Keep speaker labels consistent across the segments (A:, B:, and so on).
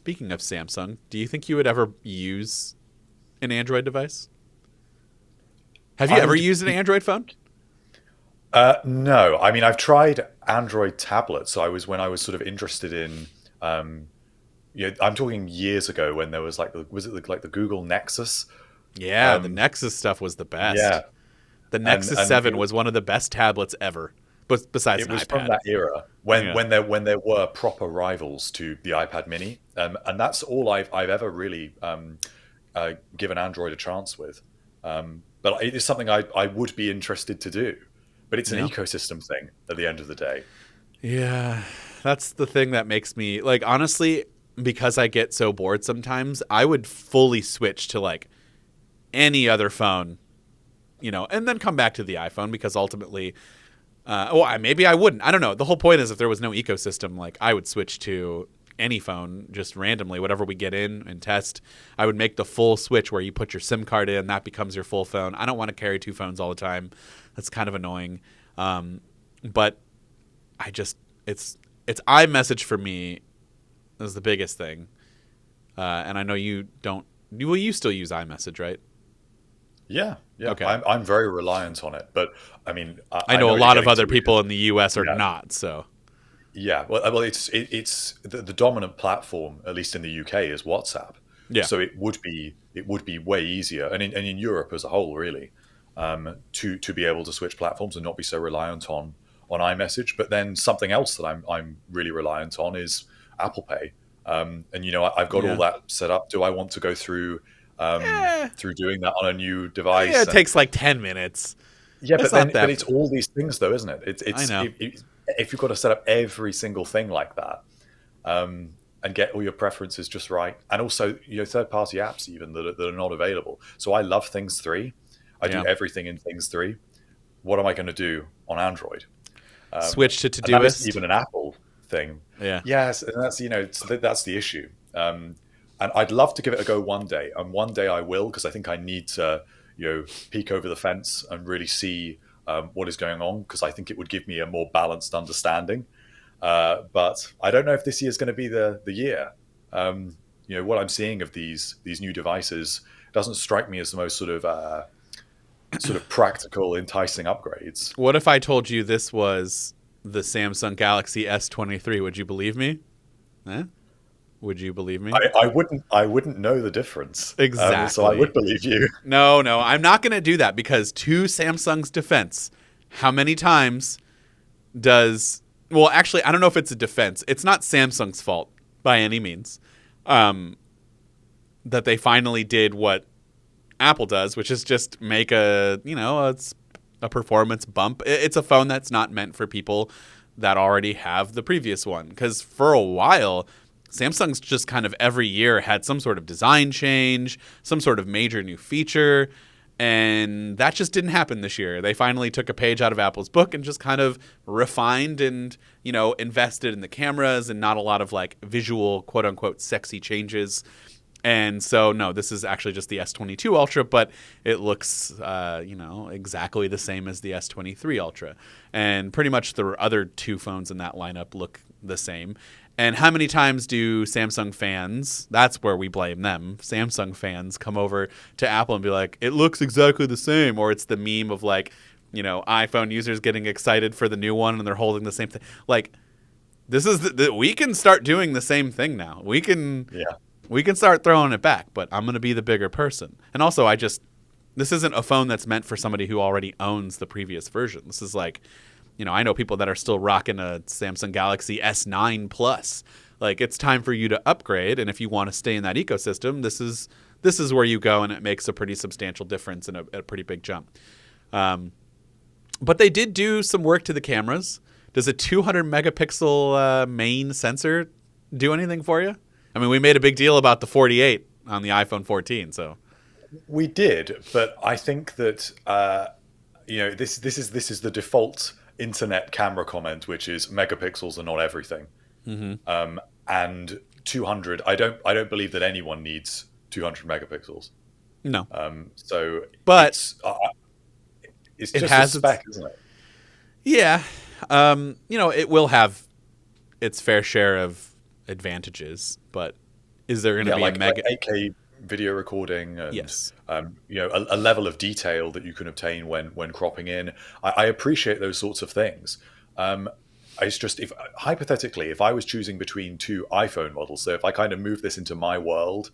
A: speaking of Samsung, do you think you would ever use an Android device? Have you ever used an Android phone?
B: No, I mean I've tried Android tablets. So when I was sort of interested in, I'm talking years ago when there was like the Google Nexus?
A: Yeah, the Nexus stuff was the
B: Yeah,
A: best. The
B: and
A: Nexus 7 was one of the best tablets ever, but besides
B: it
A: an
B: was from
A: iPad.
B: that era when
A: Yeah.
B: there were proper rivals to the iPad Mini, and that's all I've ever really given Android a chance with. But it is something I would be interested to do. But it's an
A: Yeah.
B: ecosystem thing at the end of the day.
A: Yeah. That's the thing that makes me like honestly, because I get so bored sometimes, I would fully switch to like any other phone, and then come back to the iPhone because ultimately maybe I wouldn't. I don't know. The whole point is if there was no ecosystem, like I would switch to any phone just randomly, whatever we get in and test. I would make the full switch where you put your SIM card in, that becomes your full phone. I don't want to carry two phones all the time. That's kind of annoying. But I just it's iMessage for me is the biggest thing. And I know you don't. You still use iMessage, right?
B: Yeah, yeah.
A: Okay.
B: I'm very reliant on it, but I mean,
A: I
B: I
A: know
B: know
A: a
B: what you're
A: lot of
B: getting
A: other
B: to,
A: people
B: because
A: in the U.S. are
B: yeah,
A: not. So
B: yeah. Well, it's the dominant platform, at least in the UK, is WhatsApp.
A: yeah,
B: So it would be way easier, and in Europe as a whole, really, to be able to switch platforms and not be so reliant on iMessage. But then something else that I'm really reliant on is Apple Pay, and I've got all
A: yeah,
B: that set up. Do I want to go
A: eh,
B: through doing that on a new
A: yeah.
B: device?
A: It takes like 10 minutes.
B: Yeah,
A: It's
B: but
A: not
B: but
A: that.
B: it's all these things, though, isn't it?
A: I know.
B: If you've got to set up every single thing like that, and get all your preferences just right, and also third-party apps even that are not available. So I love Things 3. I do
A: Yeah.
B: everything in Things 3. What am I going to do on Android?
A: Switch to
B: And that isn't
A: Todoist.
B: even an Apple thing.
A: Yeah.
B: Yes, and that's the issue. And I'd love to give it a go one day, and one day I will, because I think I need to peek over the fence and really see what is going on, because I think it would give me a more balanced understanding. But I don't know if this year is going to be the year. What I'm seeing of these new devices doesn't strike me as the most sort of practical, enticing upgrades.
A: What if I told you this was the Samsung Galaxy S23? Would you believe me? Eh? Would you believe me?
B: I wouldn't know the difference. So I would
A: Exactly.
B: believe you.
A: No, no, I'm not going to do that because to Samsung's defense, how many times does well, actually, I don't know if it's a defense. It's not Samsung's fault by any means that they finally did what Apple does, which is just make it's a performance bump. It's a phone that's not meant for people that already have the previous one. Because for a while, Samsung's just kind of every year had some sort of design change, some sort of major new feature. And that just didn't happen this year. They finally took a page out of Apple's book and just kind of refined and, invested in the cameras and not a lot of like visual, quote unquote, sexy changes. And so, no, this is actually just the S22 Ultra, but it looks, exactly the same as the S23 Ultra. And pretty much the other two phones in that lineup look the same. And how many times do Samsung fans, that's where we blame them, Samsung fans come over to Apple and be like, it looks exactly the same. Or it's the meme of like, iPhone users getting excited for the new one and they're holding the same thing. Like, this is we can start doing the same thing now. We can
B: Yeah.
A: start throwing it back, but I'm going to be the bigger person. And also, this isn't a phone that's meant for somebody who already owns the previous version. This is like, I know people that are still rocking a Samsung Galaxy S9 Plus. Like, it's time for you to upgrade, and if you want to stay in that ecosystem, this is where you go, and it makes a pretty substantial difference and a pretty big jump. But they did do some work to the cameras. Does a 200 megapixel main sensor do anything for you? I mean, we made a big deal about the 48 on the iPhone 14, so
B: We did, but I think that this is the default internet camera comment, which is megapixels are not everything. And 200, I don't believe that anyone needs 200 megapixels.
A: no.
B: So
A: But
B: it's
A: it
B: just a
A: has
B: spec, isn't it?
A: yeah, it will have its fair share of advantages, but Is there going to
B: Yeah,
A: be a
B: like
A: mega?
B: 8K video recording and
A: Yes.
B: a level of detail that you can obtain when cropping in. I appreciate those sorts of things. Um, it's just if hypothetically, if I was choosing between two iPhone models, so if I kind of move this into my world,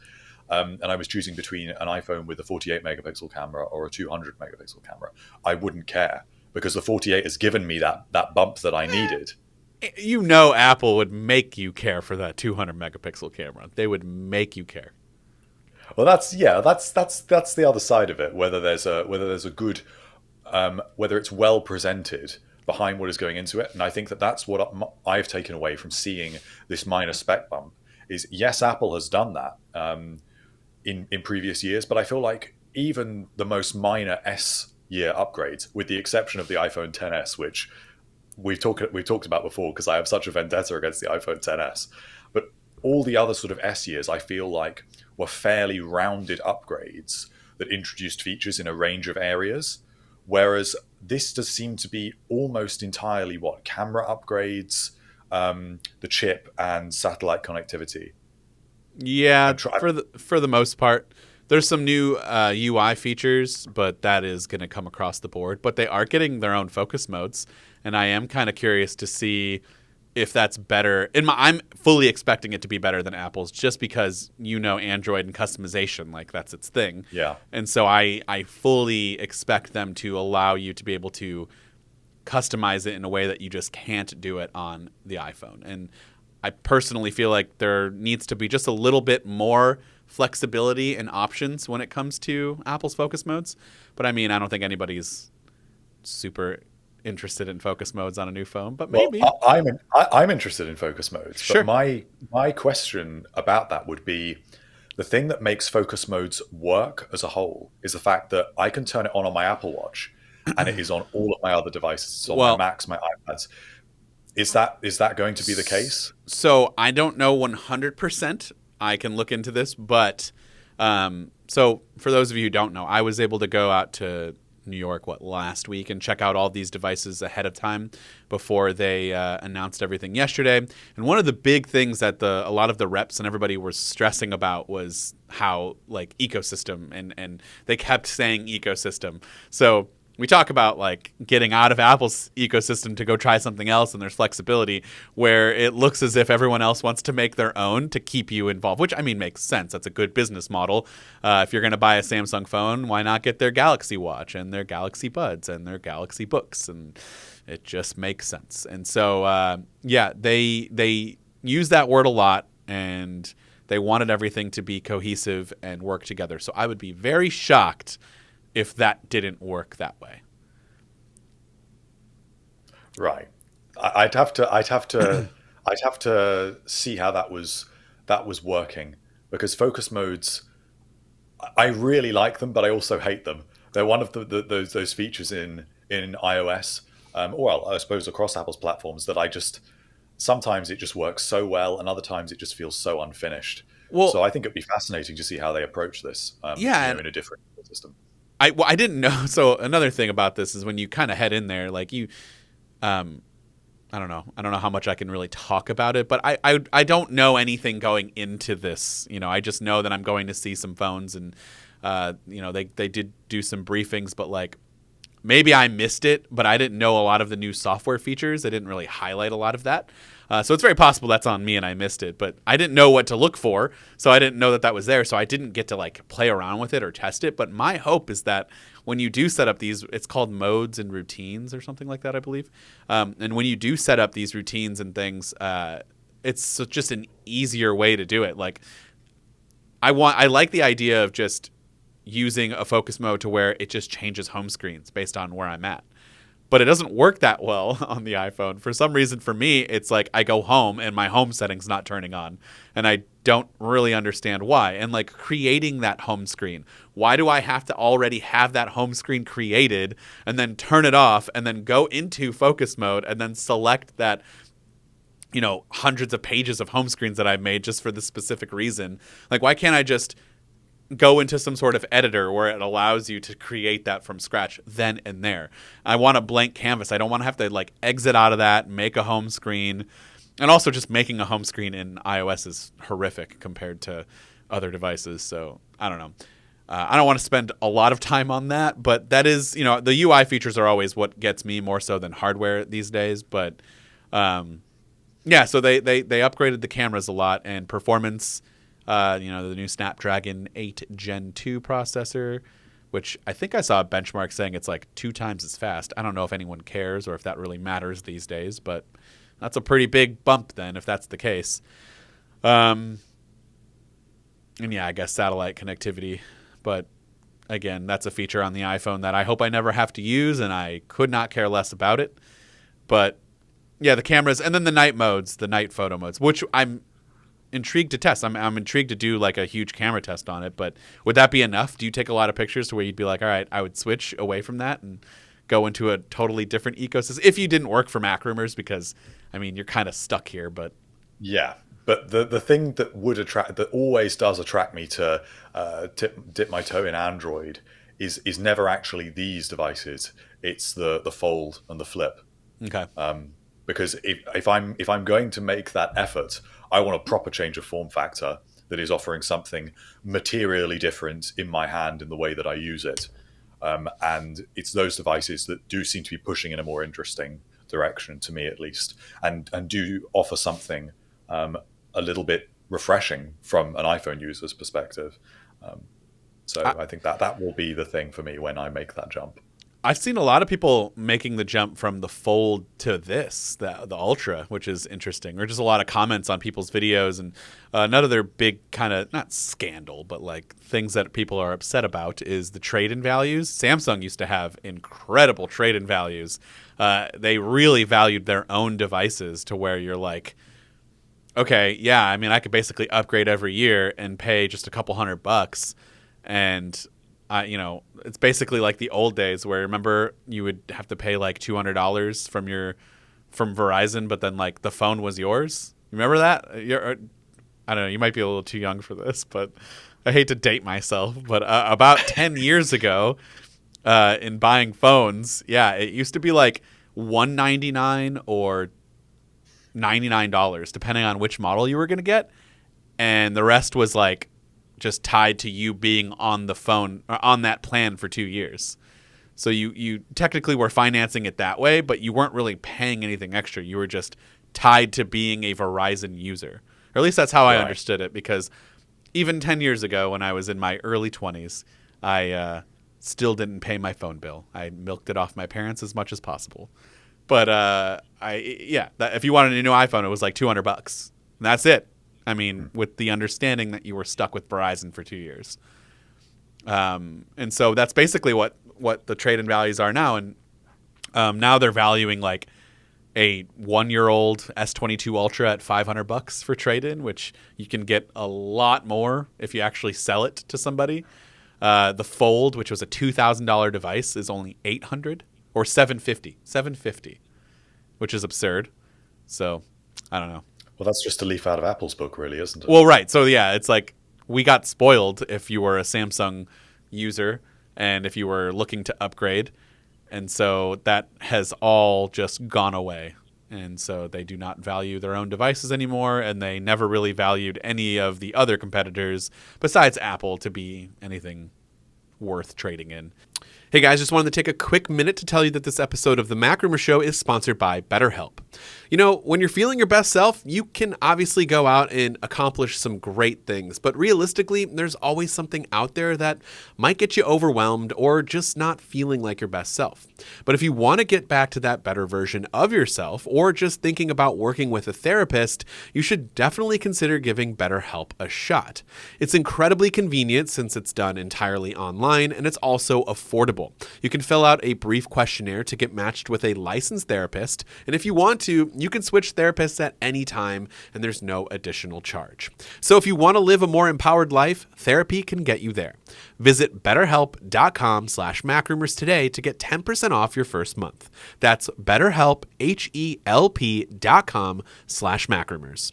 B: and I was choosing between an iPhone with a 48 megapixel camera or a 200 megapixel camera, I wouldn't care because the 48 has given me that bump that I needed.
A: You know, Apple would make you care for that 200 megapixel camera. They would make you care.
B: Well, that's the other side of it. Whether there's a good whether it's well presented behind what is going into it, and I think that's what I've taken away from seeing this minor spec bump. Is yes, Apple has done that in previous years, but I feel like even the most minor S year upgrades, with the exception of the iPhone XS, which we've talked about before because I have such a vendetta against the iPhone XS, but all the other sort of S years I feel like were fairly rounded upgrades that introduced features in a range of areas, whereas this does seem to be almost entirely camera upgrades, the chip and satellite connectivity.
A: Yeah,
B: I'm
A: for the most part, there's some new UI features, but that is going to come across the board. But they are getting their own focus modes, and I am kind of curious to see if that's better. I'm fully expecting it to be better than Apple's, just because Android and customization, like that's its thing.
B: Yeah.
A: And so I fully expect them to allow you to be able to customize it in a way that you just can't do it on the iPhone. And I personally feel like there needs to be just a little bit more flexibility and options when it comes to Apple's focus modes. But I mean, I don't think anybody's super interested in focus modes on a new phone, but maybe.
B: Well, I'm interested in focus modes,
A: Sure.
B: but my question about that would be the thing that makes focus modes work as a whole is the fact that I can turn it on my Apple Watch, and it is on all of my other devices. It's on my
A: Well,
B: Macs, my iPads. Is that going to be the case?
A: so I don't know 100%. I can look into this, but so for those of you who don't know, I was able to go out to New York last week and check out all these devices ahead of time before they announced everything yesterday. And one of the big things that a lot of the reps and everybody was stressing about was how like ecosystem, and they kept saying ecosystem. So we talk about like getting out of Apple's ecosystem to go try something else, and there's flexibility where it looks as if everyone else wants to make their own to keep you involved, which I mean makes sense. That's a good business model. If you're going to buy a Samsung phone, why not get their Galaxy Watch and their Galaxy Buds and their Galaxy Books? And it just makes sense. And so, yeah, they use that word a lot, and they wanted everything to be cohesive and work together. So I would be very shocked if that didn't work that way.
B: Right. I'd have to see how that was working, because focus modes, I really like them, but I also hate them. They're one of those features in iOS, well, I suppose across Apple's platforms, that sometimes it just works so well, and other times it just feels so unfinished.
A: Well,
B: So I think it'd be fascinating to see how they approach this,
A: yeah,
B: in a different system.
A: I didn't know. So another thing about this is when you kind of head in there, like I don't know. I don't know how much I can really talk about it, but I don't know anything going into this. I just know that I'm going to see some phones, and they did do some briefings, but like maybe I missed it, but I didn't know a lot of the new software features. They didn't really highlight a lot of that. So it's very possible that's on me and I missed it, but I didn't know what to look for. So I didn't know that was there. So I didn't get to like play around with it or test it. But my hope is that when you do set up these, it's called modes and routines or something like that, I believe. And when you do set up these routines and things, it's just an easier way to do it. Like I like the idea of just using a focus mode to where it just changes home screens based on where I'm at. But it doesn't work that well on the iPhone. For some reason, for me, it's like I go home and my home setting's not turning on. And I don't really understand why. And like creating that home screen, why do I have to already have that home screen created and then turn it off and then go into focus mode and then select that, hundreds of pages of home screens that I've made just for this specific reason? Like, why can't I just go into some sort of editor where it allows you to create that from scratch then and there? I want a blank canvas. I don't want to have to like exit out of that, make a home screen, And also just making a home screen in iOS is horrific compared to other devices. So I don't know. I don't want to spend a lot of time on that, but that is, the UI features are always what gets me more so than hardware these days. But yeah, so they upgraded the cameras a lot, and performance, the new Snapdragon 8 Gen 2 processor, which I think I saw a benchmark saying it's like 2 times as fast. I don't know if anyone cares or if that really matters these days, but that's a pretty big bump then if that's the case. And yeah, I guess satellite connectivity. But again, that's a feature on the iPhone that I hope I never have to use, and I could not care less about it. But yeah, the cameras, and then the night modes, the night photo modes, which I'm intrigued to test. I'm intrigued to do like a huge camera test on it. But would that be enough? Do you take a lot of pictures to where you'd be like, all right, I would switch away from that and go into a totally different ecosystem if you didn't work for MacRumors? Because I mean, you're kind of stuck here. But
B: yeah. But the thing that always does attract me to dip my toe in Android is never actually these devices. It's the Fold and the Flip.
A: Okay.
B: Because if I'm going to make that effort, I want a proper change of form factor that is offering something materially different in my hand in the way that I use it. And it's those devices that do seem to be pushing in a more interesting direction, to me at least, and do offer something a little bit refreshing from an iPhone user's perspective. So I think that will be the thing for me when I make that jump.
A: I've seen a lot of people making the jump from the Fold to the Ultra, which is interesting. Or just a lot of comments on people's videos. And another big kind of, not scandal, but like things that people are upset about is the trade-in values. Samsung used to have incredible trade-in values. They really valued their own devices to where you're like, okay, yeah, I mean, I could basically upgrade every year and pay just a couple $100, and it's basically like the old days where, remember, you would have to pay like $200 from Verizon, but then like the phone was yours. Remember that? I don't know. You might be a little too young for this, but I hate to date myself. But about 10 years ago, in buying phones, yeah, it used to be like $199 or $99 depending on which model you were going to get, and the rest was like just tied to you being on the phone or on that plan for 2 years. So you technically were financing it that way, but you weren't really paying anything extra. You were just tied to being a Verizon user, or at least that's how I understood it. Because even 10 years ago, when I was in my early 20s, I still didn't pay my phone bill. I milked it off my parents as much as possible. But if you wanted a new iPhone, it was like $200. And that's it. I mean, with the understanding that you were stuck with Verizon for 2 years. And so that's basically what the trade-in values are now. And now they're valuing like a 1-year-old S23 Ultra at $500 for trade-in, which you can get a lot more if you actually sell it to somebody. The Fold, which was a $2,000 device, is only $800 or $750, which is absurd. So I don't know.
B: Well, that's just a leaf out of Apple's book, really, isn't it?
A: Well, right. So yeah, it's like we got spoiled if you were a Samsung user and if you were looking to upgrade. And so that has all just gone away. And so they do not value their own devices anymore, and they never really valued any of the other competitors besides Apple to be anything worth trading in.
C: Hey guys, just wanted to take a quick minute to tell you that this episode of the MacRumors Show is sponsored by BetterHelp. You know, when you're feeling your best self, you can obviously go out and accomplish some great things, but realistically, there's always something out there that might get you overwhelmed or just not feeling like your best self. But if you want to get back to that better version of yourself, or just thinking about working with a therapist, you should definitely consider giving BetterHelp a shot. It's incredibly convenient since it's done entirely online, and it's also affordable. You can fill out a brief questionnaire to get matched with a licensed therapist, and if you want to, you can switch therapists at any time, and there's no additional charge. So if you want to live a more empowered life, therapy can get you there. Visit betterhelp.com/macrumors today to get 10% off your first month. That's BetterHelp, HELP.com/macrumors.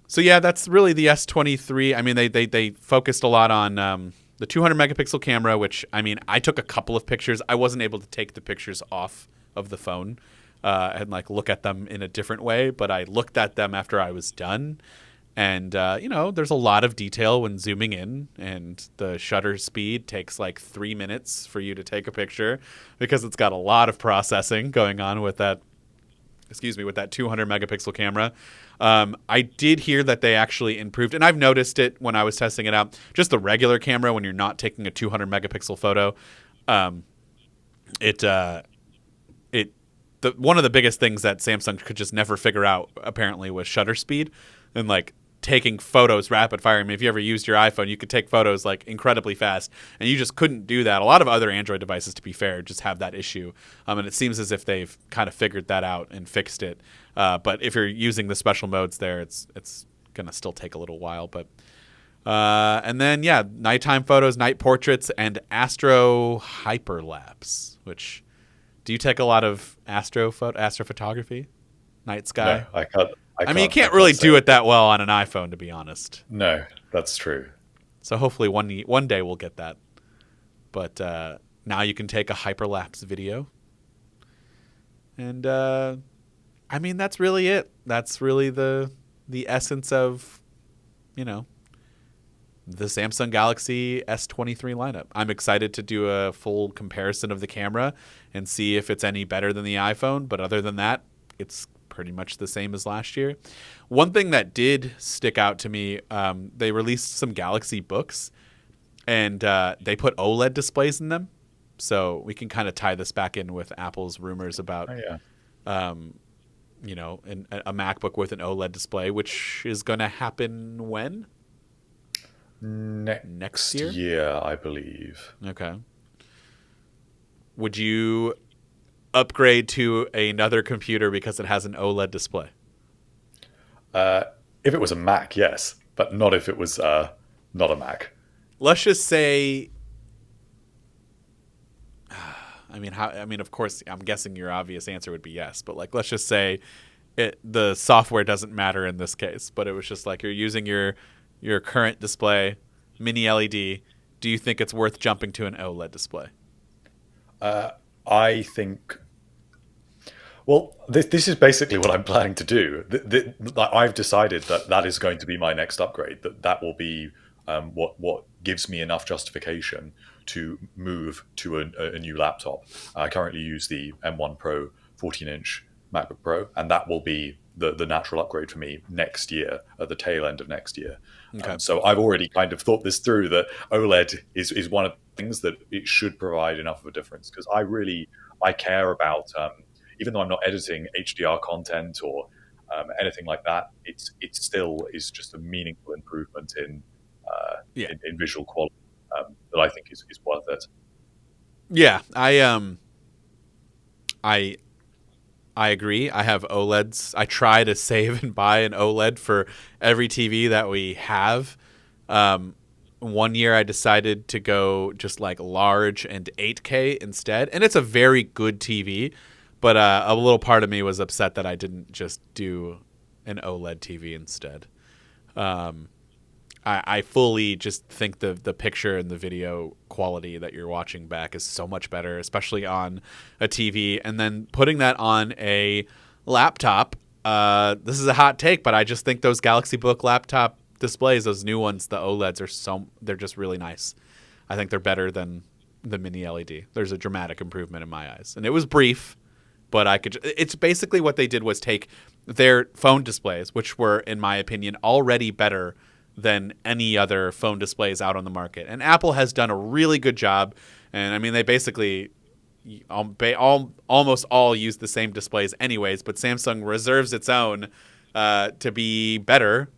A: So yeah, that's really the S23. I mean, they focused a lot on the 200 megapixel camera, which, I mean, I took a couple of pictures. I wasn't able to take the pictures off of the phone and like look at them in a different way. But I looked at them after I was done. And, there's a lot of detail when zooming in, and the shutter speed takes like 3 minutes for you to take a picture because it's got a lot of processing going on with that, with that 200 megapixel camera. I did hear that they actually improved, and I've noticed it when I was testing it out, just the regular camera when you're not taking a 200 megapixel photo. One of the biggest things that Samsung could just never figure out apparently was shutter speed and like taking photos rapid fire. I mean, if you ever used your iPhone, you could take photos like incredibly fast, and you just couldn't do that. A lot of other Android devices, to be fair, just have that issue. And it seems as if they've kind of figured that out and fixed it. But if you're using the special modes there, it's going to still take a little while. But and then, nighttime photos, night portraits, and astro hyperlapse, which do you take a lot of astrophotography? Night sky?
B: No, I can't.
A: I mean, you can't really do it that well on an iPhone, to be honest.
B: No, that's true.
A: So hopefully one day we'll get that. But now you can take a hyperlapse video. And, I mean, that's really it. That's really the essence of, the Samsung Galaxy S23 lineup. I'm excited to do a full comparison of the camera and see if it's any better than the iPhone. But other than that, it's pretty much the same as last year. One thing that did stick out to me, they released some Galaxy books, and they put OLED displays in them. So we can kind of tie this back in with Apple's rumors about, a MacBook with an OLED display, which is going to happen when? Next year?
B: Yeah, I believe.
A: Okay. Would you upgrade to another computer because it has an OLED display?
B: If it was a Mac, yes, but not if it was not a Mac.
A: Let's just say, of course, I'm guessing your obvious answer would be yes, but like, let's just say the software doesn't matter in this case, but it was just like you're using your current display, mini LED. Do you think it's worth jumping to an OLED display?
B: I think. Well, this is basically what I'm planning to do. I've decided that is going to be my next upgrade. That will be what gives me enough justification to move to a new laptop. I currently use the M1 Pro 14-inch MacBook Pro, and that will be the natural upgrade for me next year, at the tail end of next year.
A: Okay.
B: So I've already kind of thought this through, that OLED is one of the things that it should provide enough of a difference, because I care about, even though I'm not editing HDR content or anything like that, it still is just a meaningful improvement in visual quality that I think is worth it.
A: Yeah, I agree. I have OLEDs. I try to save and buy an OLED for every TV that we have. One year I decided to go just like large and 8K instead, and it's a very good TV. But a little part of me was upset that I didn't just do an OLED TV instead. I fully just think the picture and the video quality that you're watching back is so much better, especially on a TV. And then putting that on a laptop, this is a hot take, but I just think those Galaxy Book laptop displays, those new ones, the OLEDs they're just really nice. I think they're better than the mini LED. There's a dramatic improvement in my eyes. And it was brief, but it's basically what they did was take their phone displays, which were, in my opinion, already better than any other phone displays out on the market. And Apple has done a really good job. And I mean, they basically almost all use the same displays anyways, but Samsung reserves its own to be better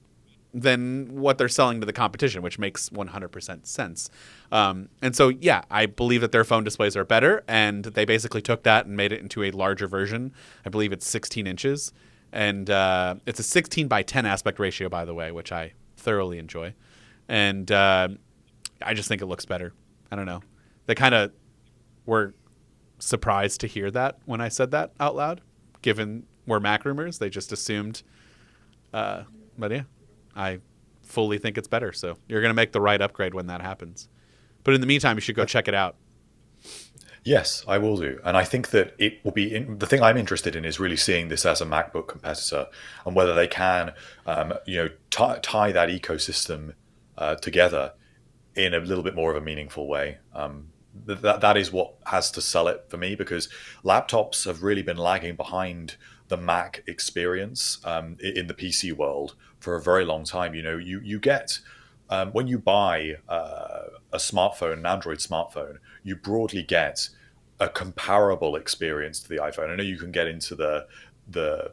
A: than what they're selling to the competition, which makes 100% sense. And so, yeah, I believe that their phone displays are better, and they basically took that and made it into a larger version. I believe it's 16 inches. And it's a 16 by 10 aspect ratio, by the way, which I thoroughly enjoy. And I just think it looks better. I don't know. They kind of were surprised to hear that when I said that out loud, given we're MacRumors. They just assumed. But yeah, I fully think it's better. So you're going to make the right upgrade when that happens. But in the meantime, you should go check it out.
B: Yes, I will do. And I think that it will be the thing I'm interested in is really seeing this as a MacBook competitor and whether they can, tie that ecosystem together in a little bit more of a meaningful way. That is what has to sell it for me because laptops have really been lagging behind the Mac experience in the PC world for a very long time. You get when you buy a smartphone, an Android smartphone, you broadly get a comparable experience to the iPhone. I know you can get into the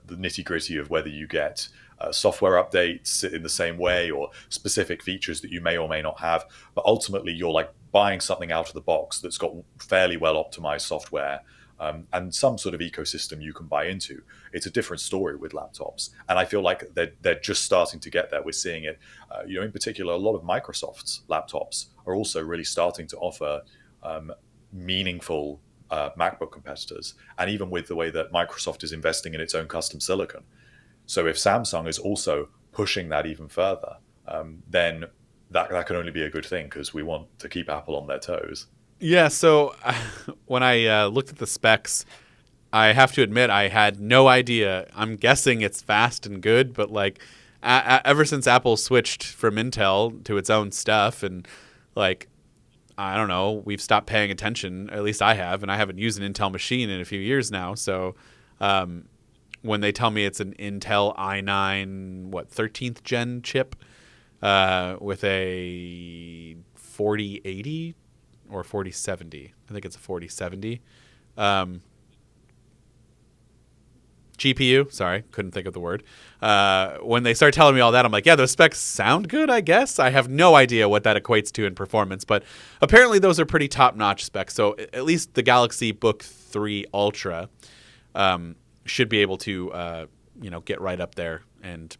B: nitty gritty of whether you get software updates in the same way or specific features that you may or may not have, but ultimately you're like buying something out of the box that's got fairly well optimized software. And some sort of ecosystem you can buy into. It's a different story with laptops, and I feel like they're just starting to get there. We're seeing it, in particular, a lot of Microsoft's laptops are also really starting to offer meaningful MacBook competitors, and even with the way that Microsoft is investing in its own custom silicon. So if Samsung is also pushing that even further, then that can only be a good thing because we want to keep Apple on their toes.
C: Yeah, so when I looked at the specs, I have to admit I had no idea. I'm guessing it's fast and good, but like ever since Apple switched from Intel to its own stuff, and like I don't know, we've stopped paying attention. At least I have, and I haven't used an Intel machine in a few years now. So when they tell me it's an Intel i9 13th gen chip with a 4080 or 4070. I think it's a 4070. GPU. Sorry, couldn't think of the word. When they start telling me all that, I'm like, yeah, those specs sound good, I guess. I have no idea what that equates to in performance, but apparently those are pretty top-notch specs. So at least the Galaxy Book 3 Ultra should be able to, get right up there and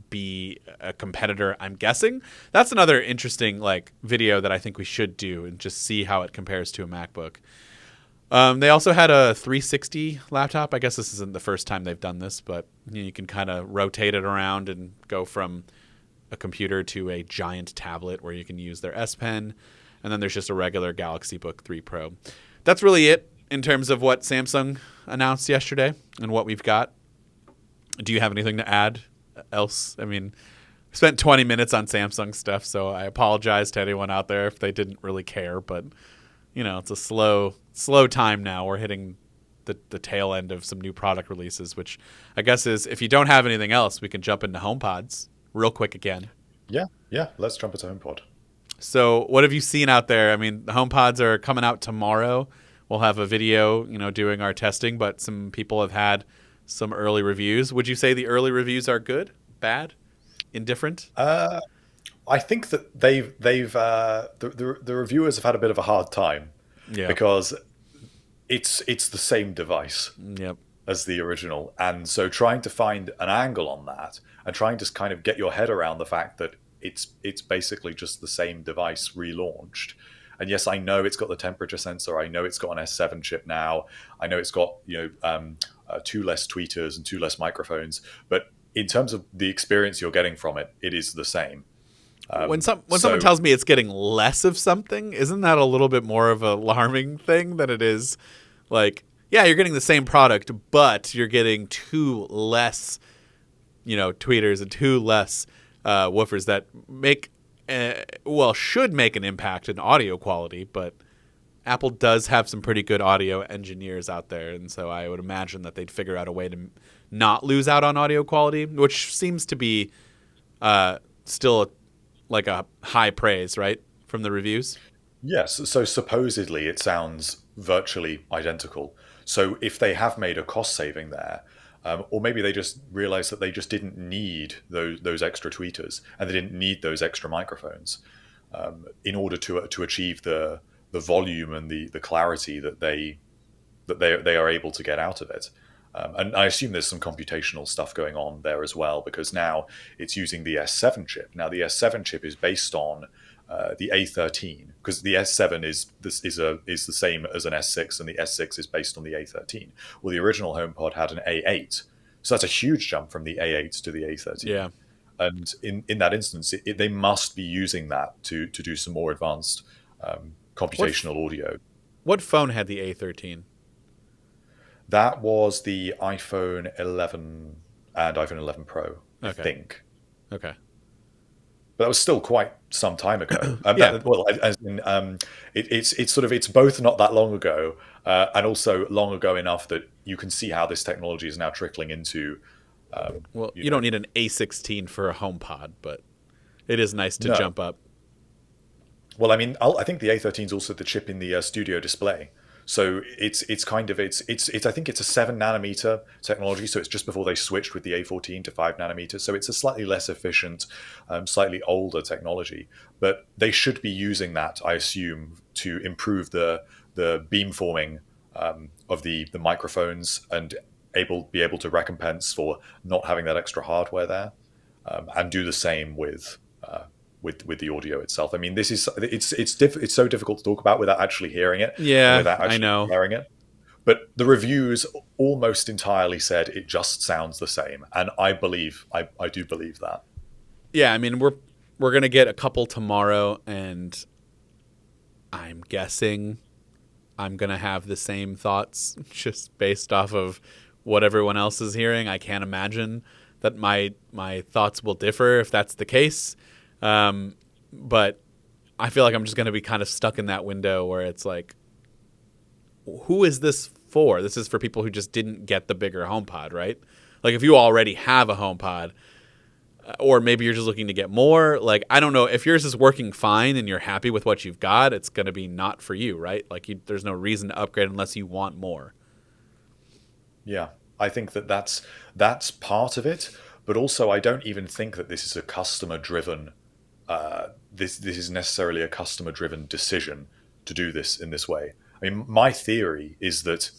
C: be a competitor, I'm guessing. That's another interesting video that I think we should do and just see how it compares to a MacBook. They also had a 360 laptop. I guess this isn't the first time they've done this, but you can kind of rotate it around and go from a computer to a giant tablet where you can use their S Pen. And then there's just a regular Galaxy Book 3 Pro. That's really it in terms of what Samsung announced yesterday and what we've got. Do you have anything to add else? I mean, we spent 20 minutes on Samsung stuff, so I apologize to anyone out there if they didn't really care, but it's a slow time now. We're hitting the tail end of some new product releases, which I guess is, if you don't have anything else, we can jump into HomePods real quick again.
B: Yeah, let's jump into HomePod.
C: So what have you seen out there? I mean, the HomePods are coming out tomorrow. We'll have a video, doing our testing, but some people have had some early reviews. Would you say the early reviews are good, bad, indifferent?
B: I think that the reviewers have had a bit of a hard time because it's the same device as the original, and so trying to find an angle on that and trying to kind of get your head around the fact that it's basically just the same device relaunched. And yes, I know it's got the temperature sensor. I know it's got an S7 chip now. I know it's got 2 less tweeters and 2 less microphones. But in terms of the experience you're getting from it, it is the same.
C: When someone tells me it's getting less of something, isn't that a little bit more of an alarming thing than it is? Like, yeah, you're getting the same product, but you're getting 2 less, tweeters and 2 less woofers that should make an impact in audio quality, but Apple does have some pretty good audio engineers out there, and so I would imagine that they'd figure out a way to not lose out on audio quality, which seems to be still like a high praise, right, from the reviews?
B: Yes, so supposedly it sounds virtually identical. So if they have made a cost saving there, or maybe they just realized that they just didn't need those extra tweeters and they didn't need those extra microphones in order to achieve the volume and the clarity that they are able to get out of it. And I assume there's some computational stuff going on there as well, because now it's using the S7 chip. Now the S7 chip is based on the A13, because the S7 is the same as an S6, and the S6 is based on the A13. Well, the original HomePod had an A8, so that's a huge jump from the A8 to the A13.
C: Yeah.
B: And in that instance, they must be using that to do some more advanced computational audio.
A: What phone had the A13?
B: That was the iPhone 11 and iPhone 11 Pro, I
A: Okay.
B: think.
A: Okay.
B: But that was still quite some time ago.
A: Yeah.
B: It's both not that long ago, and also long ago enough that you can see how this technology is now trickling into.
A: Well, you don't need an A16 for a HomePod, but it is nice to
B: No.
A: jump up.
B: Well, I mean, I think the A13 is also the chip in the studio display. So I think it's a 7 nanometer technology. So it's just before they switched with the A14 to 5 nanometers. So it's a slightly less efficient, slightly older technology. But they should be using that, I assume, to improve the beamforming of the microphones and be able to recompense for not having that extra hardware there, and do the same with the audio itself. I mean, it's so difficult to talk about without actually hearing it.
A: Yeah,
B: Without actually
A: I know.
B: hearing it. But the reviews almost entirely said it just sounds the same, and I do believe that.
A: Yeah, I mean, we're gonna get a couple tomorrow, and I'm guessing I'm gonna have the same thoughts just based off of what everyone else is hearing. I can't imagine that my thoughts will differ if that's the case. But I feel like I'm just going to be kind of stuck in that window where it's like, who is this for? This is for people who just didn't get the bigger HomePod, right? Like if you already have a HomePod, or maybe you're just looking to get more, like, I don't know, if yours is working fine and you're happy with what you've got, it's going to be not for you, right? Like there's no reason to upgrade unless you want more.
B: Yeah, I think that's part of it, but also I don't even think that this is a customer driven. This is necessarily a customer driven decision to do this in this way. I mean, my theory is that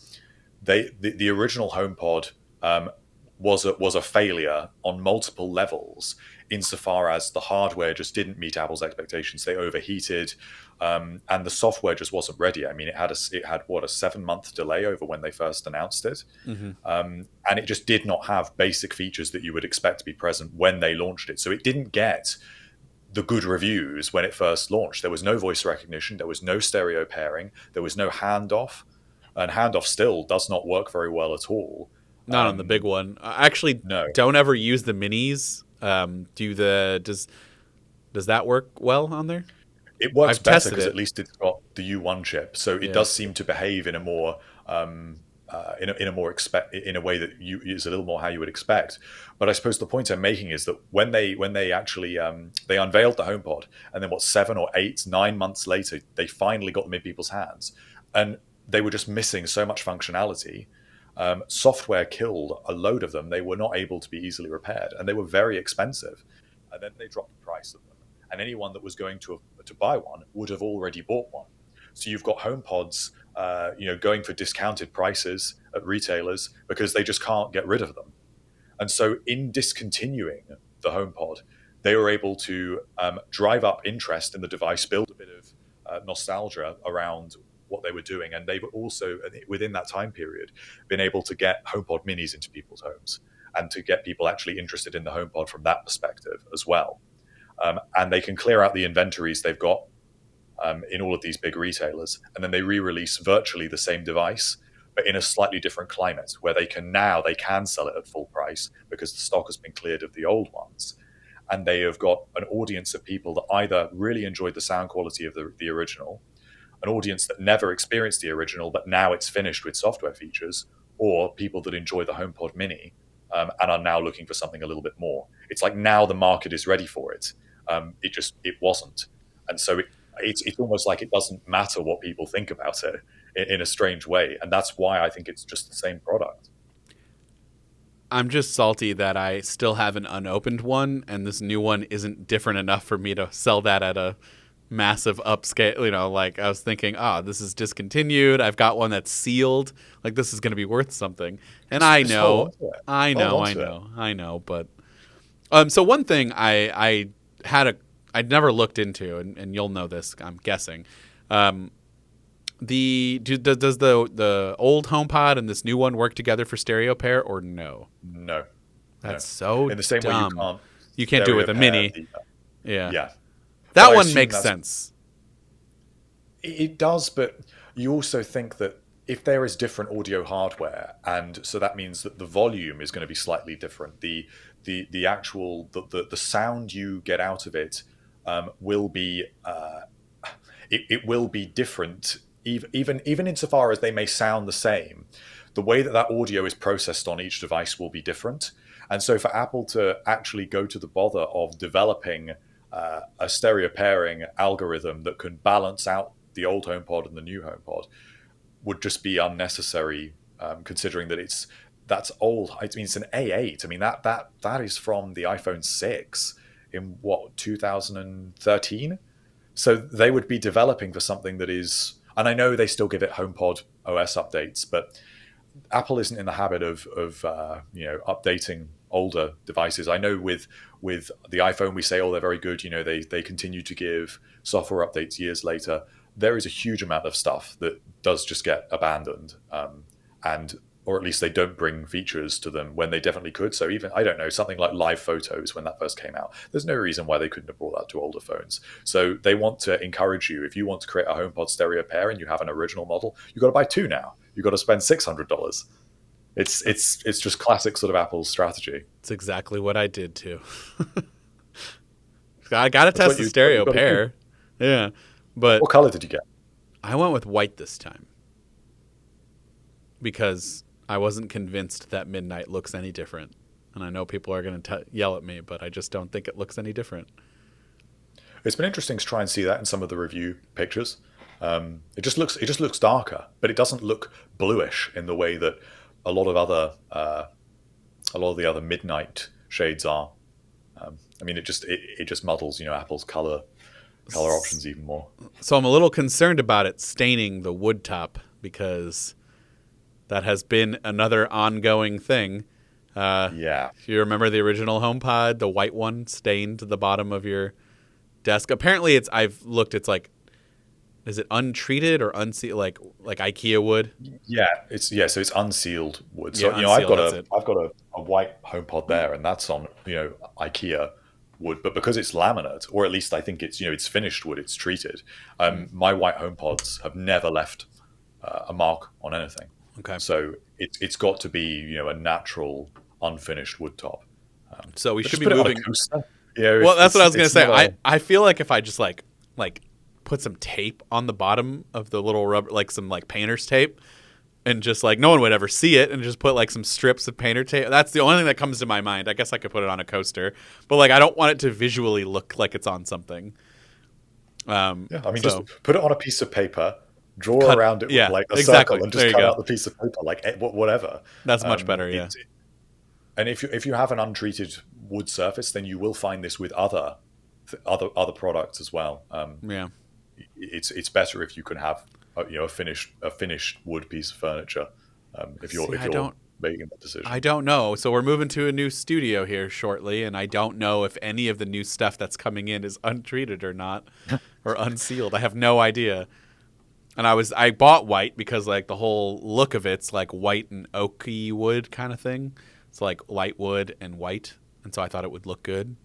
B: the original HomePod was a failure on multiple levels, insofar as the hardware just didn't meet Apple's expectations. They overheated, and the software just wasn't ready. I mean, it had a 7-month delay over when they first announced it, and it just did not have basic features that you would expect to be present when they launched it. So it didn't get the good reviews when it first launched. There was no voice recognition, there was no stereo pairing, there was no handoff, and handoff still does not work very well at all.
A: Not on the big one. Actually,
B: No.
A: Don't ever use the minis. Does that work well on there?
B: It works
A: I've
B: better
A: tested
B: because
A: it.
B: at least it's got the U1 chip, so it does seem to behave in a more in a way that is a little more how you would expect. But I suppose the point I'm making is that when they actually they unveiled the HomePod, and then 7 or 8, 9 months later, they finally got them in people's hands, and they were just missing so much functionality. Software killed a load of them. They were not able to be easily repaired, and they were very expensive. And then they dropped the price of them, and anyone that was going to buy one would have already bought one. So you've got HomePods, going for discounted prices at retailers because they just can't get rid of them. And so in discontinuing the HomePod, they were able to drive up interest in the device, build a bit of nostalgia around what they were doing. And they've also, within that time period, been able to get HomePod minis into people's homes and to get people actually interested in the HomePod from that perspective as well. And they can clear out the inventories they've got in all of these big retailers. And then they re-release virtually the same device, but in a slightly different climate, where they can sell it at full price because the stock has been cleared of the old ones. And they have got an audience of people that either really enjoyed the sound quality of the original, an audience that never experienced the original, but now it's finished with software features, or people that enjoy the HomePod mini and are now looking for something a little bit more. It's like now the market is ready for it. It wasn't. And so it's almost like it doesn't matter what people think about it in a strange way. And that's why I think it's just the same product.
A: I'm just salty that I still have an unopened one, and this new one isn't different enough for me to sell that at a massive upscale. Like I was thinking, this is discontinued. I've got one that's sealed. Like this is going to be worth something. And I know. But so one thing I'd never looked into, and you'll know this, I'm guessing. Does the old HomePod and this new one work together for stereo pair or no?
B: No.
A: That's so
B: in the same
A: dumb.
B: way
A: you can't do it with a mini.
B: Yeah.
A: That one makes sense.
B: It does, but you also think that if there is different audio hardware, and so that means that the volume is going to be slightly different, the actual the sound you get out of it will be it will be different, even insofar as they may sound the same. The way that that audio is processed on each device will be different. And so for Apple to actually go to the bother of developing a stereo pairing algorithm that can balance out the old HomePod and the new HomePod would just be unnecessary, considering that that's old. I mean, it's an A8. I mean, that is from the iPhone 6 in 2013. So they would be developing for something that is, and I know they still give it HomePod OS updates, but Apple isn't in the habit of updating older devices. I know with the iPhone we say, oh, they're very good. They continue to give software updates years later. There is a huge amount of stuff that does just get abandoned, or at least they don't bring features to them when they definitely could. So even, I don't know, something like live photos when that first came out, there's no reason why they couldn't have brought that to older phones. So they want to encourage you, if you want to create a HomePod stereo pair and you have an original model, you've got to buy two now. You've got to spend $600. It's just classic sort of Apple's strategy.
C: It's exactly what I did too. I got to test the stereo pair. Yeah. But
B: what color did you get?
C: I went with white this time because I wasn't convinced that midnight looks any different. And I know people are going to yell at me, but I just don't think it looks any different.
B: It's been interesting to try and see that in some of the review pictures. It just looks darker, but it doesn't look bluish in the way that a lot of the other midnight shades are. I mean, it just muddles, Apple's color options even more.
C: So I'm a little concerned about it staining the wood top, because that has been another ongoing thing.
B: Yeah.
C: If you remember the original HomePod, the white one stained the bottom of your desk. Apparently I've looked, it's like, is it untreated or unsealed, like IKEA wood?
B: Yeah, so it's unsealed wood. So
C: Yeah,
B: I've
C: unsealed,
B: got a white HomePod there, and that's on IKEA wood, but because it's laminate, or at least I think it's it's finished wood, it's treated. My white HomePods have never left a mark on anything.
C: Okay.
B: So it's got to be a natural unfinished wood top.
C: So we should be
B: put it on a
C: moving.
B: coaster.
C: Well, that's what I was going to say. I feel like if I just like put some tape on the bottom of the little rubber, like some like painter's tape, and just like no one would ever see it, and just put like some strips of painter tape. That's the only thing that comes to my mind. I guess I could put it on a coaster, but like I don't want it to visually look like it's on something.
B: Just put it on a piece of paper, draw around it with like a circle, and just cut out the piece of paper, like whatever.
C: That's much better, yeah.
B: And if you have an untreated wood surface, then you will find this with other products as well.
C: Yeah.
B: It's better if you can have a finished wood piece of furniture. If you're making that decision,
C: I don't know. So we're moving to a new studio here shortly, and I don't know if any of the new stuff that's coming in is untreated or not, or unsealed. I have no idea. And I bought white because like the whole look of it's like white and oaky wood kind of thing. It's like light wood and white, and so I thought it would look good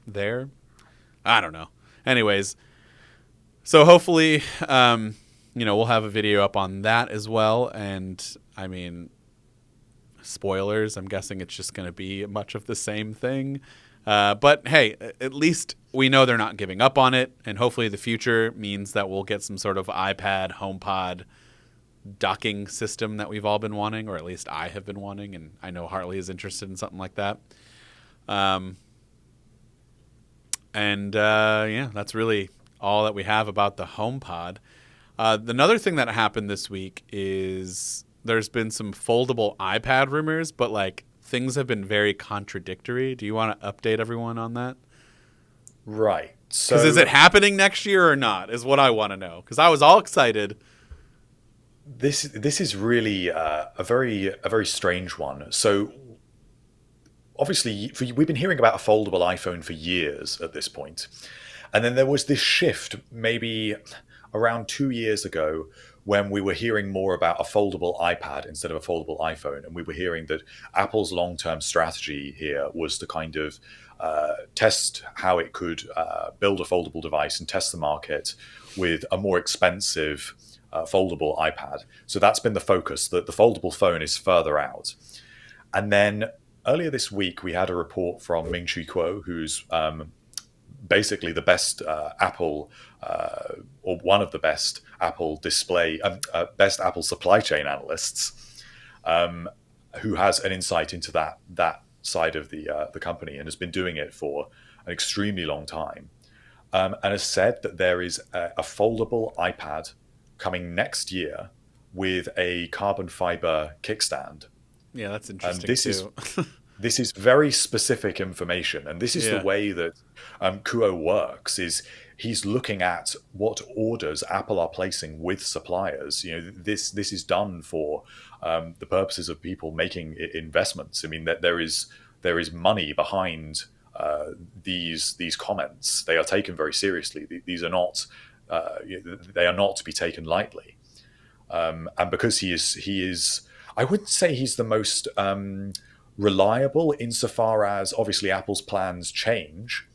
C: there. I don't know. Anyways. So hopefully, we'll have a video up on that as well. And I mean, spoilers, I'm guessing it's just going to be much of the same thing. But hey, at least we know they're not giving up on it. And hopefully the future means that we'll get some sort of iPad, HomePod docking system that we've all been wanting, or at least I have been wanting. And I know Hartley is interested in something like that. That's really all that we have about the HomePod. Another thing that happened this week is there's been some foldable iPad rumors, but like things have been very contradictory. Do you want to update everyone on that?
B: Right. So
C: is it happening next year or not is what I want to know, because I was all excited.
B: This is really a very strange one. So obviously we've been hearing about a foldable iPhone for years at this point. And then there was this shift maybe around 2 years ago when we were hearing more about a foldable iPad instead of a foldable iPhone. And we were hearing that Apple's long-term strategy here was to kind of test how it could build a foldable device and test the market with a more expensive foldable iPad. So that's been the focus. That the foldable phone is further out. And then earlier this week, we had a report from Ming-Chi Kuo, who's basically the best Apple, or one of the best Apple best Apple supply chain analysts, who has an insight into that side of the company and has been doing it for an extremely long time, and has said that there is a foldable iPad coming next year with a carbon fiber kickstand.
C: Yeah, that's interesting
B: too. This is very specific information, and this is the way that Kuo works. Is he's looking at what orders Apple are placing with suppliers. This is done for the purposes of people making investments. I mean, that there is money behind these comments. They are taken very seriously. These are not they are not to be taken lightly. And because he is, I wouldn't say he's the most reliable insofar as obviously Apple's plans change,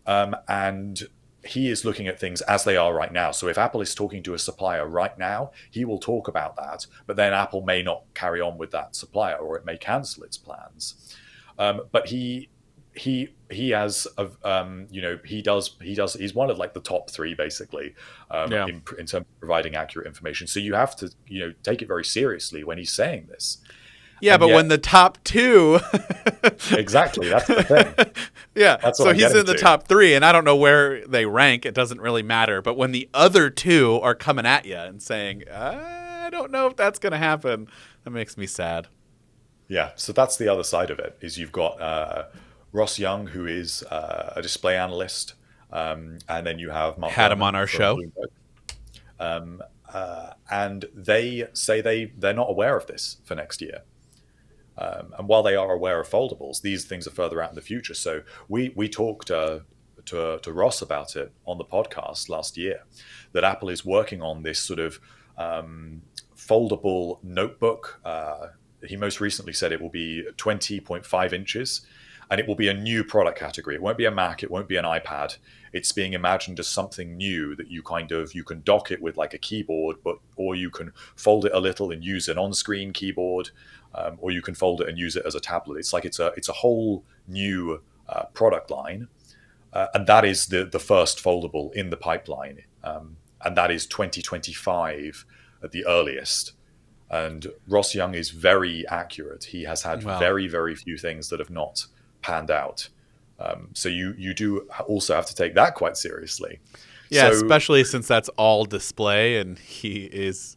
B: and he is looking at things as they are right now. So if Apple is talking to a supplier right now, he will talk about that, but then Apple may not carry on with that supplier, or it may cancel its plans. But he has he's one of like the top three basically in terms of providing accurate information. So you have to take it very seriously when he's saying this.
C: Yeah, but when the top two...
B: Exactly, that's the thing.
C: Yeah, so he's in the top three, and I don't know where they rank. It doesn't really matter. But when the other two are coming at you and saying, I don't know if that's going to happen, that makes me sad.
B: Yeah, so that's the other side of it, is you've got Ross Young, who is a display analyst, and then you have Mark
C: Had him on our show.
B: And they say they're not aware of this for next year. And while they are aware of foldables, these things are further out in the future. So we talked to Ross about it on the podcast last year, that Apple is working on this sort of foldable notebook. He most recently said it will be 20.5 inches, and it will be a new product category. It won't be a Mac, it won't be an iPad. It's being imagined as something new that you can dock it with like a keyboard, or you can fold it a little and use an on-screen keyboard. Or you can fold it and use it as a tablet. It's like it's a whole new product line, and that is the first foldable in the pipeline, and that is 2025 at the earliest. And Ross Young is very accurate. He has had very, very few things that have not panned out. So you do also have to take that quite seriously.
C: Yeah, especially since that's all display, and he is.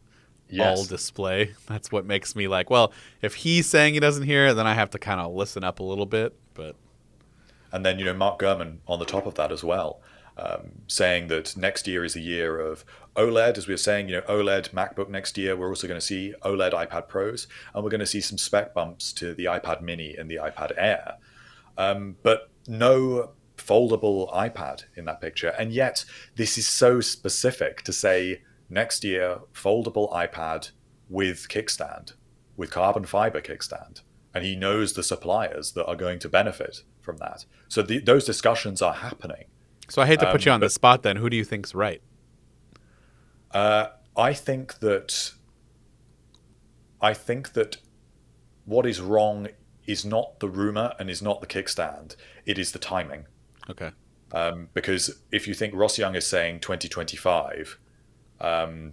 B: Yes.
C: All display. That's what makes me like, well, if he's saying he doesn't hear it, then I have to kind of listen up a little bit. And
B: then, Mark Gurman on the top of that as well, saying that next year is a year of OLED, as we were saying, OLED MacBook next year. We're also going to see OLED iPad Pros, and we're going to see some spec bumps to the iPad Mini and the iPad Air. But no foldable iPad in that picture. And yet this is so specific to say, next year, foldable iPad with kickstand, with carbon fiber kickstand. And he knows the suppliers that are going to benefit from that. So those discussions are happening.
C: So I hate to put you on the spot then. Who do you think's right?
B: I think that what is wrong is not the rumor and is not the kickstand. It is the timing.
C: Okay.
B: Because if you think Ross Young is saying 2025...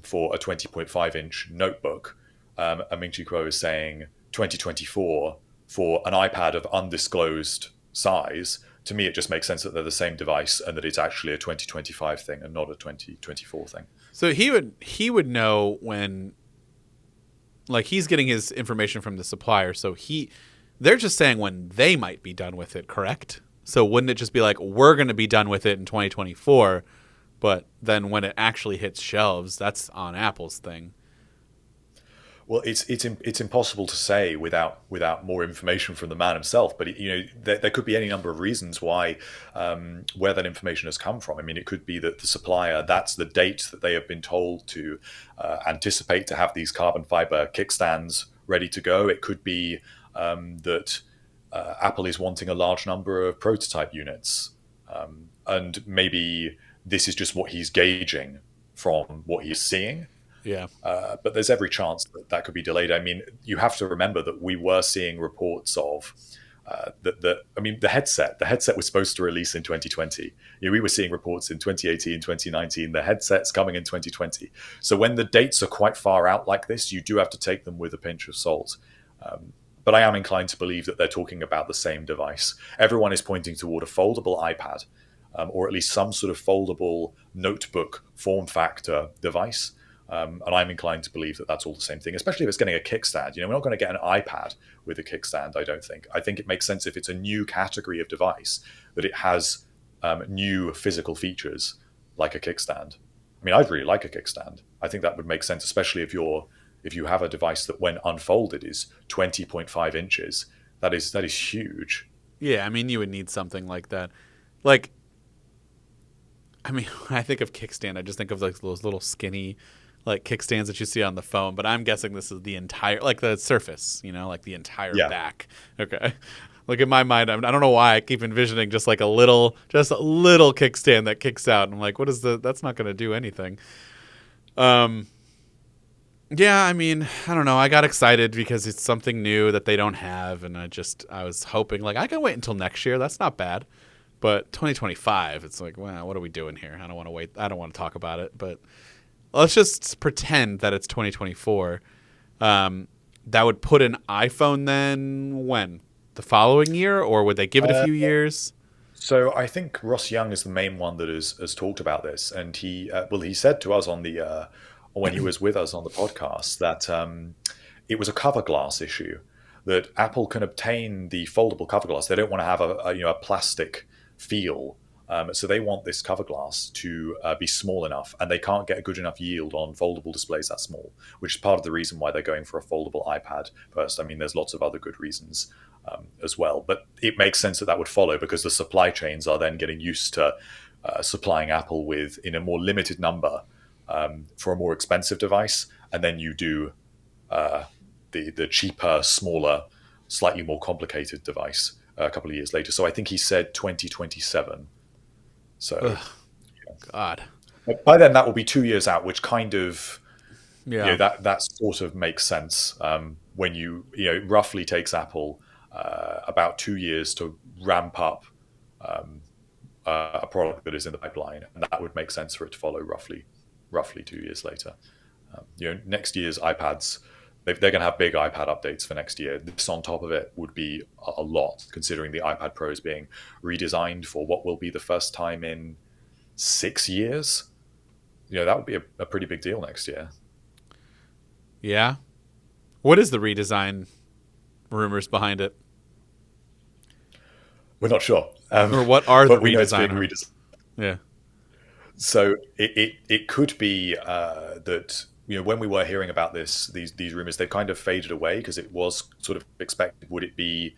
B: for a 20.5 inch notebook, and Ming-Chi Kuo is saying 2024 for an iPad of undisclosed size. To me, it just makes sense that they're the same device and that it's actually a 2025 thing and not a 2024 thing.
C: So he would know when, like, he's getting his information from the supplier. So they're just saying when they might be done with it, correct? So wouldn't it just be like, we're going to be done with it in 2024? But then when it actually hits shelves, that's on Apple's thing.
B: Well, it's impossible to say without more information from the man himself. But there could be any number of reasons why where that information has come from. I mean, it could be that the supplier, that's the date that they have been told to anticipate to have these carbon fiber kickstands ready to go. It could be that Apple is wanting a large number of prototype units, and maybe this is just what he's gauging from what he's seeing.
C: Yeah.
B: But there's every chance that that could be delayed. I mean, you have to remember that we were seeing reports of the headset was supposed to release in 2020. We were seeing reports in 2018, 2019, the headset's coming in 2020. So when the dates are quite far out like this, you do have to take them with a pinch of salt. But I am inclined to believe that they're talking about the same device. Everyone is pointing toward a foldable iPad, or at least some sort of foldable notebook form factor device. And I'm inclined to believe that that's all the same thing, especially if it's getting a kickstand. We're not going to get an iPad with a kickstand, I don't think. I think it makes sense if it's a new category of device that it has new physical features like a kickstand. I mean, I'd really like a kickstand. I think that would make sense, especially if you have a device that when unfolded is 20.5 inches. That is huge.
C: Yeah, I mean, you would need something like that. Like, I mean, when I think of kickstand, I just think of like those little skinny like kickstands that you see on the phone, but I'm guessing this is the entire, like the Surface, like the entire back. Okay. Like in my mind, I don't know why I keep envisioning just a little kickstand that kicks out. And I'm like, that's not going to do anything. Yeah, I mean, I don't know. I got excited because it's something new that they don't have. And I was hoping I can wait until next year. That's not bad. But 2025, it's like, wow, what are we doing here? I don't want to wait. I don't want to talk about it, but let's just pretend that it's 2024. That would put an iPhone then when? The following year? Or would they give it a few years?
B: So I think Ross Young is the main one that has talked about this. And he said to us on the when he was with us on the podcast that it was a cover glass issue, that Apple can obtain the foldable cover glass. They don't want to have a plastic feel. So they want this cover glass to be small enough, and they can't get a good enough yield on foldable displays that small, which is part of the reason why they're going for a foldable iPad first. I mean, there's lots of other good reasons as well, but it makes sense that would follow because the supply chains are then getting used to supplying Apple with in a more limited number for a more expensive device, and then you do the cheaper, smaller, slightly more complicated device a couple of years later. So I think he said 2027. So,
C: God,
B: by then that will be 2 years out, which kind of,
C: yeah,
B: that sort of makes sense. When it roughly takes Apple about 2 years to ramp up a product that is in the pipeline, and that would make sense for it to follow roughly 2 years later. Next year's iPads, they're going to have big iPad updates for next year. This on top of it would be a lot, considering the iPad Pro is being redesigned for what will be the first time in 6 years. That would be a pretty big deal next year.
C: Yeah. What is the redesign rumors behind it?
B: We're not sure.
C: Or what are the
B: redesign?
C: Yeah.
B: So it could be that when we were hearing about these rumors, they kind of faded away because it was sort of expected. Would it be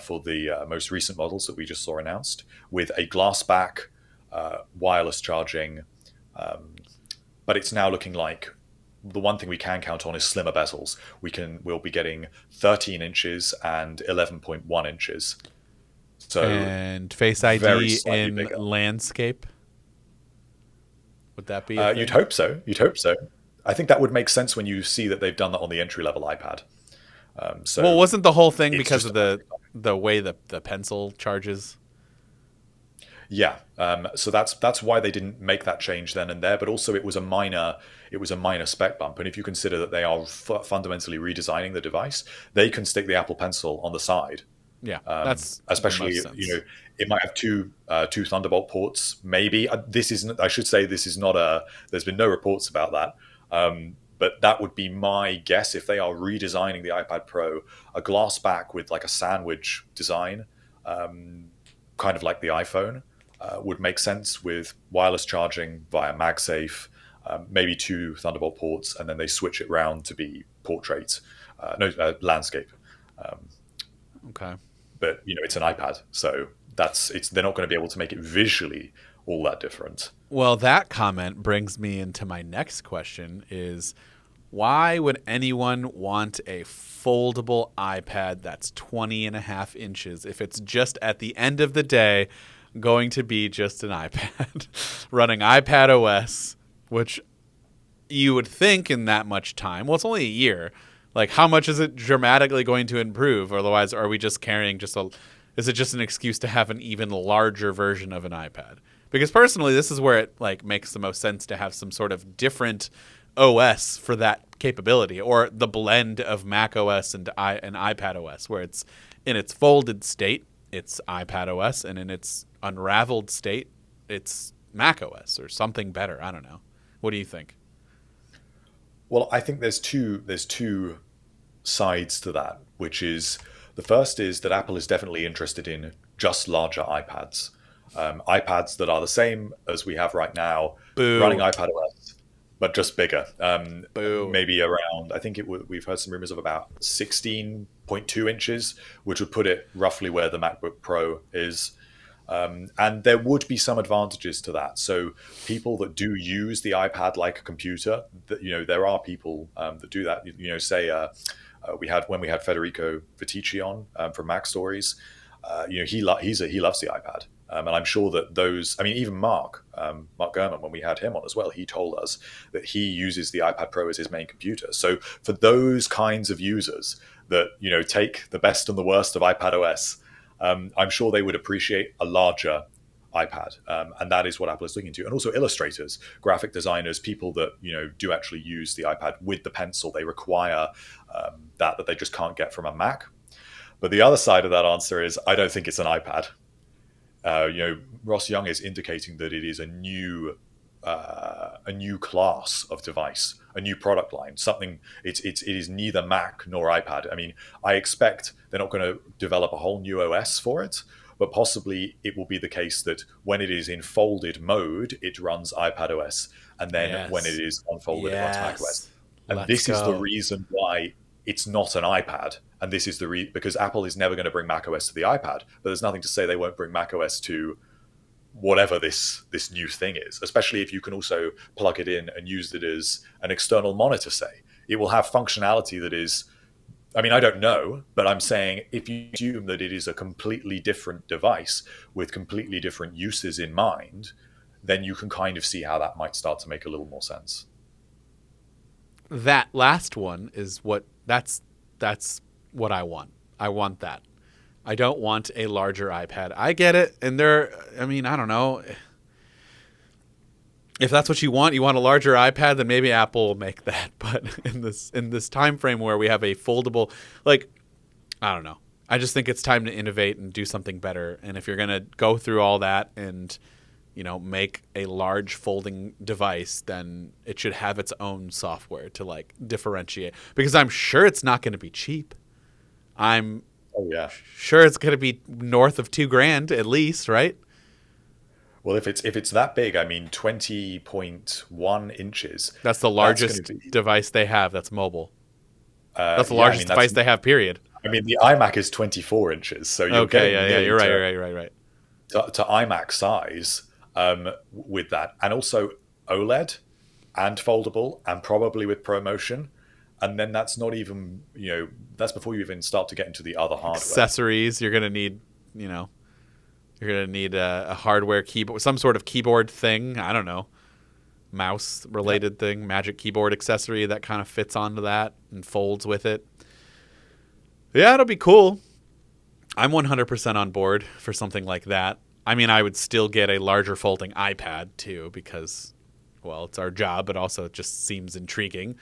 B: for the most recent models that we just saw announced with a glass back, wireless charging? But it's now looking like the one thing we can count on is slimmer bezels. We'll be getting 13 inches and 11.1 inches. So
C: and Face ID in
B: bigger.
C: Landscape. Would that be?
B: You'd hope so. I think that would make sense when you see that they've done that on the entry-level iPad.
C: Well, wasn't the whole thing because of the way the pencil charges?
B: Yeah. So that's why they didn't make that change then and there. But also, it was a minor spec bump. And if you consider that they are fundamentally redesigning the device, they can stick the Apple Pencil on the side.
C: Yeah, that's
B: especially it might have two Thunderbolt ports. Maybe this isn't. I should say this is not a. There's been no reports about that. But that would be my guess if they are redesigning the iPad Pro, a glass back with like a sandwich design, kind of like the iPhone, would make sense with wireless charging via MagSafe, maybe two Thunderbolt ports, and then they switch it round to be portrait, landscape.
C: Okay.
B: But it's an iPad, so they're not going to be able to make it visually all that different.
C: Well, that comment brings me into my next question is why would anyone want a foldable iPad that's 20.5 inches if it's just at the end of the day going to be just an iPad running iPad OS, which
A: you would think in that much time, well, it's only a year. Like, how much is it dramatically going to improve? Otherwise, are we just carrying is it just an excuse to have an even larger version of an iPad? Because personally, this is where it like makes the most sense to have some sort of different OS for that capability, or the blend of Mac OS and iPad OS, where it's in its folded state, it's iPad OS, and in its unraveled state, it's Mac OS or something better. I don't know. What do you think?
B: Well, I think there's two sides to that, which is the first is that Apple is definitely interested in just larger iPads, iPads that are the same as we have right now,
A: Boo.
B: running iPad OS, but just bigger.
A: Boo.
B: Maybe around, I think we've heard some rumors of about 16.2 inches, which would put it roughly where the MacBook Pro is. And there would be some advantages to that. So people that do use the iPad like a computer, there are people that do that. Say when we had Federico Vitici on from Mac Stories, he loves the iPad. And I'm sure that even Mark Gurman, when we had him on as well, he told us that he uses the iPad Pro as his main computer. So for those kinds of users that, take the best and the worst of iPad OS, I'm sure they would appreciate a larger iPad. And that is what Apple is looking to. And also illustrators, graphic designers, people that, do actually use the iPad with the pencil. They require that they just can't get from a Mac. But the other side of that answer is I don't think it's an iPad. Ross Young is indicating that it is a new class of device, a new product line. Something it is neither Mac nor iPad. I mean, I expect they're not going to develop a whole new OS for it, but possibly it will be the case that when it is in folded mode, it runs iPad OS, and then when it is unfolded, it runs Mac OS. And this is the reason why it's not an iPad. And this is because Apple is never going to bring macOS to the iPad, but there's nothing to say they won't bring macOS to whatever this new thing is, especially if you can also plug it in and use it as an external monitor, say. It will have functionality that is, I don't know, but I'm saying if you assume that it is a completely different device with completely different uses in mind, then you can kind of see how that might start to make a little more sense.
A: That last one is that's what I want. I want that. I don't want a larger iPad. I get it. And I don't know. If that's what you want a larger iPad, then maybe Apple will make that. But in this time frame where we have a foldable, I don't know. I just think it's time to innovate and do something better. And if you're going to go through all that and, make a large folding device, then it should have its own software to differentiate. Because I'm sure it's not going to be cheap. I'm sure it's going to be north of $2,000 at least, right?
B: Well, if it's that big, 20.1 inches.
A: That's the largest device they have. That's mobile. That's the largest device they have. Period.
B: The iMac is 24 inches, so you're
A: you're right.
B: To iMac size with that, and also OLED and foldable, and probably with ProMotion. And then that's not even, that's before you even start to get into the other hardware.
A: Accessories, you're going to need, a hardware keyboard, some sort of keyboard thing. I don't know. Mouse related thing, magic keyboard accessory that kind of fits onto that and folds with it. Yeah, it'll be cool. I'm 100% on board for something like that. I would still get a larger folding iPad too because, well, it's our job, but also it just seems intriguing.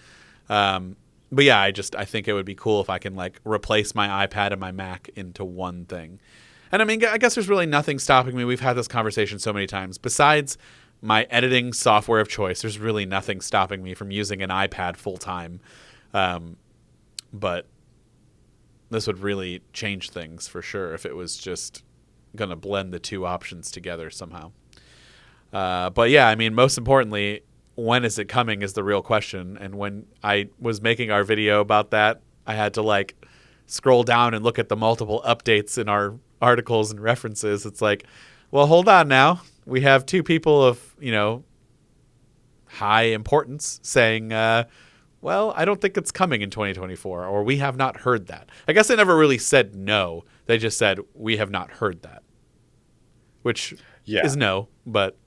A: But yeah, I think it would be cool if I can replace my iPad and my Mac into one thing. And I guess there's really nothing stopping me. We've had this conversation so many times. Besides my editing software of choice, there's really nothing stopping me from using an iPad full time. But this would really change things for sure if it was just going to blend the two options together somehow. But yeah, most importantly, when is it coming is the real question. And when I was making our video about that, I had to scroll down and look at the multiple updates in our articles and references. It's well, hold on now. We have two people of, high importance saying, well, I don't think it's coming in 2024, or we have not heard that. I guess they never really said no. They just said, we have not heard that, which is no, but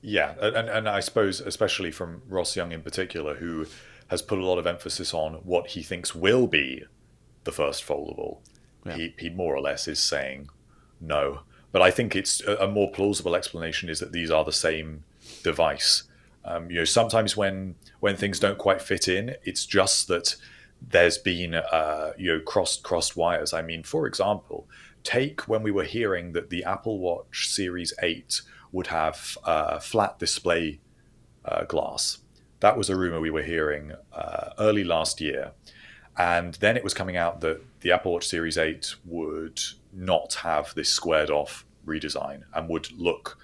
B: Yeah, and I suppose especially from Ross Young in particular, who has put a lot of emphasis on what he thinks will be the first foldable.
A: Yeah.
B: He more or less is saying no. But I think it's a more plausible explanation is that these are the same device. Sometimes when things don't quite fit in, it's just that there's been crossed wires. I mean, for example, take when we were hearing that the Apple Watch Series 8 would have flat display glass. That was a rumor we were hearing early last year. And then it was coming out that the Apple Watch Series 8 would not have this squared off redesign and would look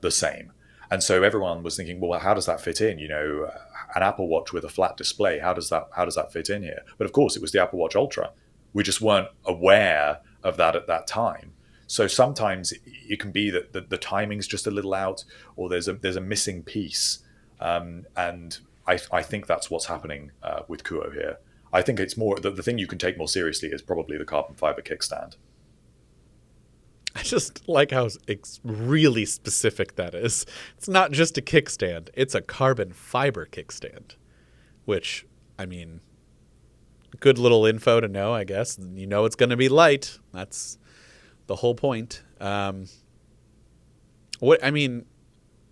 B: the same. And so everyone was thinking, well, how does that fit in? An Apple Watch with a flat display, how does that fit in here? But of course, it was the Apple Watch Ultra. We just weren't aware of that at that time. So sometimes it can be that the timing's just a little out, or there's a missing piece. And I think that's what's happening with Kuo here. I think it's more the thing you can take more seriously is probably the carbon fiber kickstand.
C: I just like how really specific that is. It's not just a kickstand. It's a carbon fiber kickstand, which, I mean, good little info to know, I guess. You know it's going to be light. That's the whole point. Man, I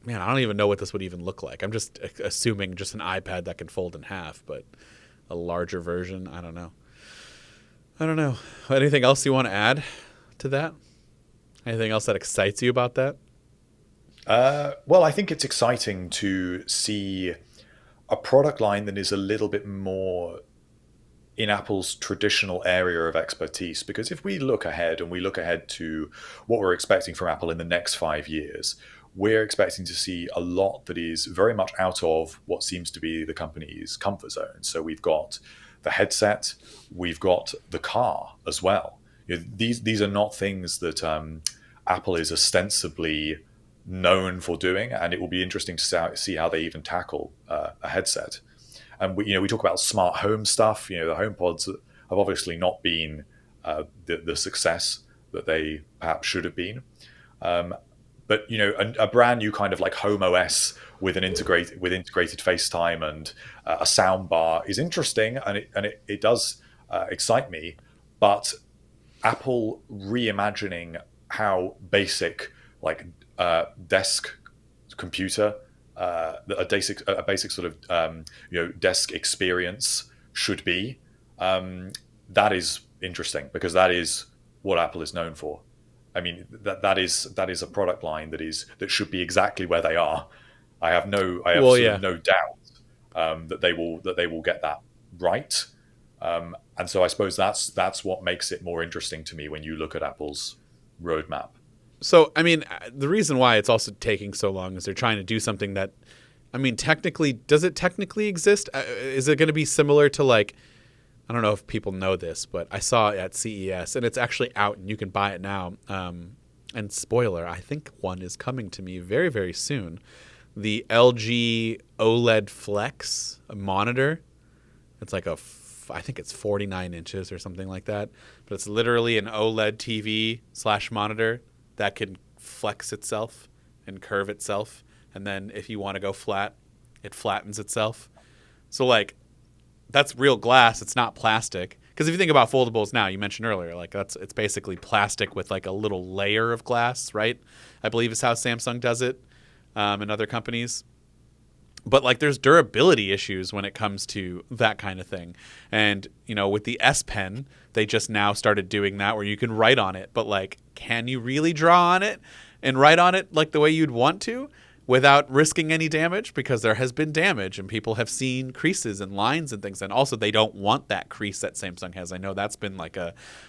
C: don't even know what this would even look like. I'm just assuming just an iPad that can fold in half, but a larger version, I don't know. Anything else you want to add to that? Anything else that excites you about that?
B: Well, I think it's exciting to see a product line that is a little bit more in Apple's traditional area of expertise. Because if we look ahead to what we're expecting from Apple in the next 5 years, we're expecting to see a lot that is very much out of what seems to be the company's comfort zone. So we've got the headset, we've got the car as well. These are not things that Apple is ostensibly known for doing, and it will be interesting to see how they even tackle a headset. And we talk about smart home stuff. The HomePods have obviously not been the success that they perhaps should have been. But a brand new kind of like Home OS with integrated FaceTime and a sound bar is interesting, and it does excite me. But Apple reimagining how basic desk computer, a basic sort of desk experience should be, that is interesting because that is what Apple is known for. I mean that is a product line that should be exactly where they are. I have no doubt that they will get that right. And so I suppose that's what makes it more interesting to me when you look at Apple's roadmap.
C: So, I mean, the reason why it's also taking so long is they're trying to do something that, I mean, does it technically exist? Is it going to be similar to I don't know if people know this, but I saw it at CES and it's actually out and you can buy it now. And spoiler, I think one is coming to me very, very soon. The LG OLED Flex monitor. It's like I think it's 49 inches or something like that. But it's literally an OLED TV / monitor that can flex itself and curve itself. And then if you want to go flat, it flattens itself. So that's real glass. It's not plastic. Because if you think about foldables now, you mentioned earlier, it's basically plastic with a little layer of glass, right? I believe is how Samsung does it, and other companies. But there's durability issues when it comes to that kind of thing. And, with the S Pen, they just now started doing that where you can write on it. But can you really draw on it and write on it the way you'd want to without risking any damage? Because there has been damage and people have seen creases and lines and things. And also they don't want that crease that Samsung has. I know that's been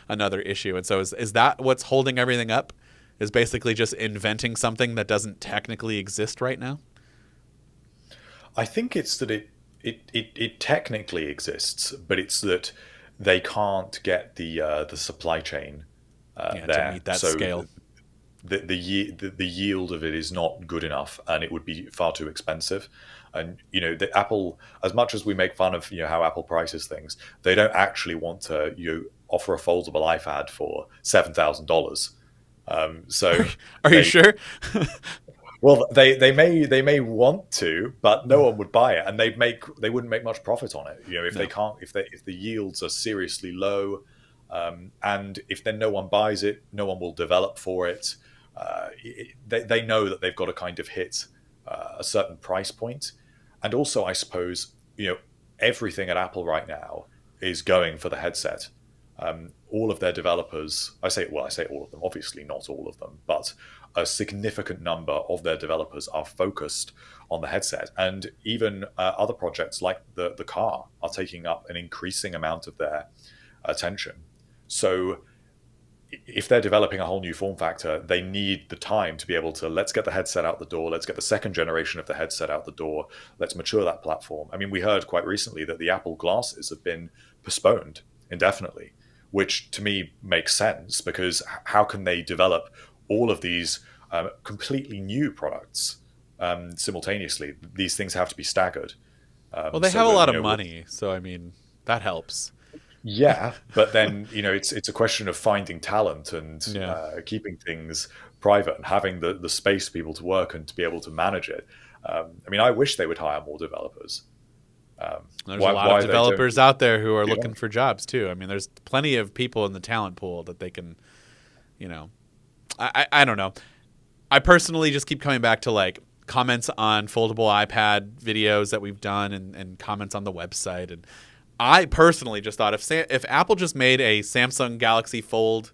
C: another issue. And so is that what's holding everything up? Is basically just inventing something that doesn't technically exist right now?
B: I think it's that it technically exists, but it's that they can't get the supply chain there
C: to meet that scale.
B: The yield of it is not good enough, and it would be far too expensive. And the Apple, as much as we make fun of how Apple prices things, they don't actually want to offer a foldable iPad for $7,000. So
C: are you sure?
B: Well, they may want to, but no one would buy it, and they wouldn't make much profit on it. You know, if they can't, if the yields are seriously low, and if then no one buys it, no one will develop for it. They know that they've got to kind of hit a certain price point, and also I suppose everything at Apple right now is going for the headset. All of their developers, I say all of them, obviously not all of them, but a significant number of their developers are focused on the headset. And even other projects like the car are taking up an increasing amount of their attention. So if they're developing a whole new form factor, they need the time to be able to, let's get the headset out the door, let's get the second generation of the headset out the door, let's mature that platform. I mean, we heard quite recently that the Apple glasses have been postponed indefinitely, which to me makes sense, because how can they develop all of these completely new products simultaneously? These things have to be staggered.
A: Well, they have a lot of money, so I mean, that helps.
B: Yeah, but then it's a question of finding talent and keeping things private and having the space for people to work and to be able to manage it. I mean, I wish they would hire more developers.
A: There's a lot of developers out there who are looking for jobs too. I mean, there's plenty of people in the talent pool that they can, I don't know. I personally just keep coming back to like comments on foldable iPad videos that we've done and comments on the website. And I personally just thought if Apple just made a Samsung Galaxy Fold,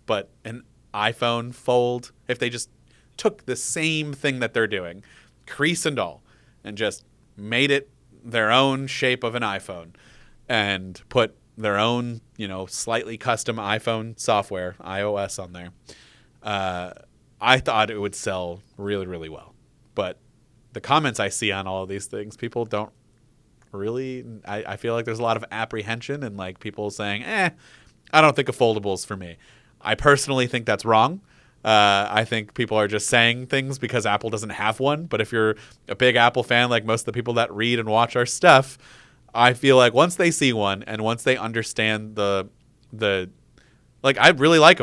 A: but an iPhone Fold, if they just took the same thing that they're doing, crease and all, and just made it their own shape of an iPhone and put their own, slightly custom iPhone software, iOS, on there, I thought it would sell really, really well. But the comments I see on all of these things, people don't really, I feel like there's a lot of apprehension and like people saying, I don't think a foldable's for me. I personally think that's wrong. I think people are just saying things because Apple doesn't have one. But if you're a big Apple fan, like most of the people that read and watch our stuff, I feel like once they see one and once they understand the like, I really like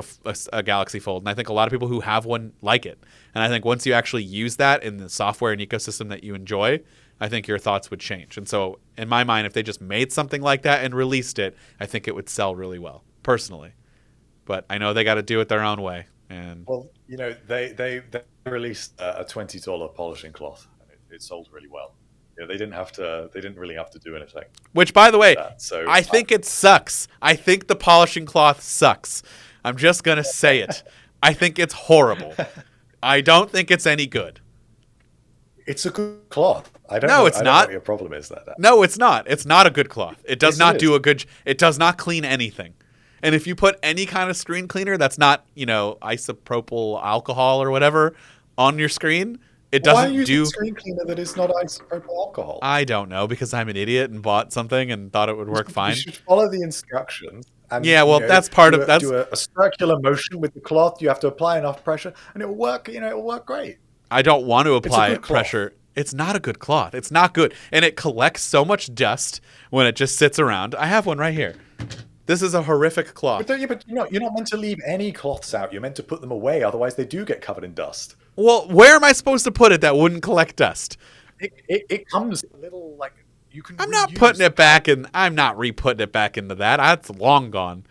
A: a Galaxy Fold, and I think a lot of people who have one like it. And I think once you actually use that in the software and ecosystem that you enjoy, I think your thoughts would change. And so in my mind, if they just made something like that and released it, I think it would sell really well, personally. But I know they got to do it their own way. And
B: well, they released a $20 polishing cloth, and it sold really well. They didn't really have to do anything.
A: Which, by the way, I think it sucks. I think the polishing cloth sucks. I'm just gonna say it. I think it's horrible. I don't think it's any good.
B: It's a good cloth. I don't
A: know
B: what your problem is.
A: No, it's not. It's not a good cloth. It does not do a good. It does not clean anything. And if you put any kind of screen cleaner that's not, isopropyl alcohol or whatever on your screen, it doesn't do. Why use
B: a screen cleaner that is not isopropyl alcohol?
A: I don't know, because I'm an idiot and bought something and thought it would work fine.
B: You should follow the instructions. And,
A: that's part of
B: do a circular motion with the cloth. You have to apply enough pressure, and it will work. It will work great.
A: I don't want to apply pressure. It's not a good cloth. It's not good, and it collects so much dust when it just sits around. I have one right here. This is a horrific cloth.
B: But you're not meant to leave any cloths out. You're meant to put them away. Otherwise, they do get covered in dust.
A: Well, where am I supposed to put it that wouldn't collect dust?
B: It comes a little like you can.
A: I'm not putting it back in. I'm not re-putting it back into that. That's long gone.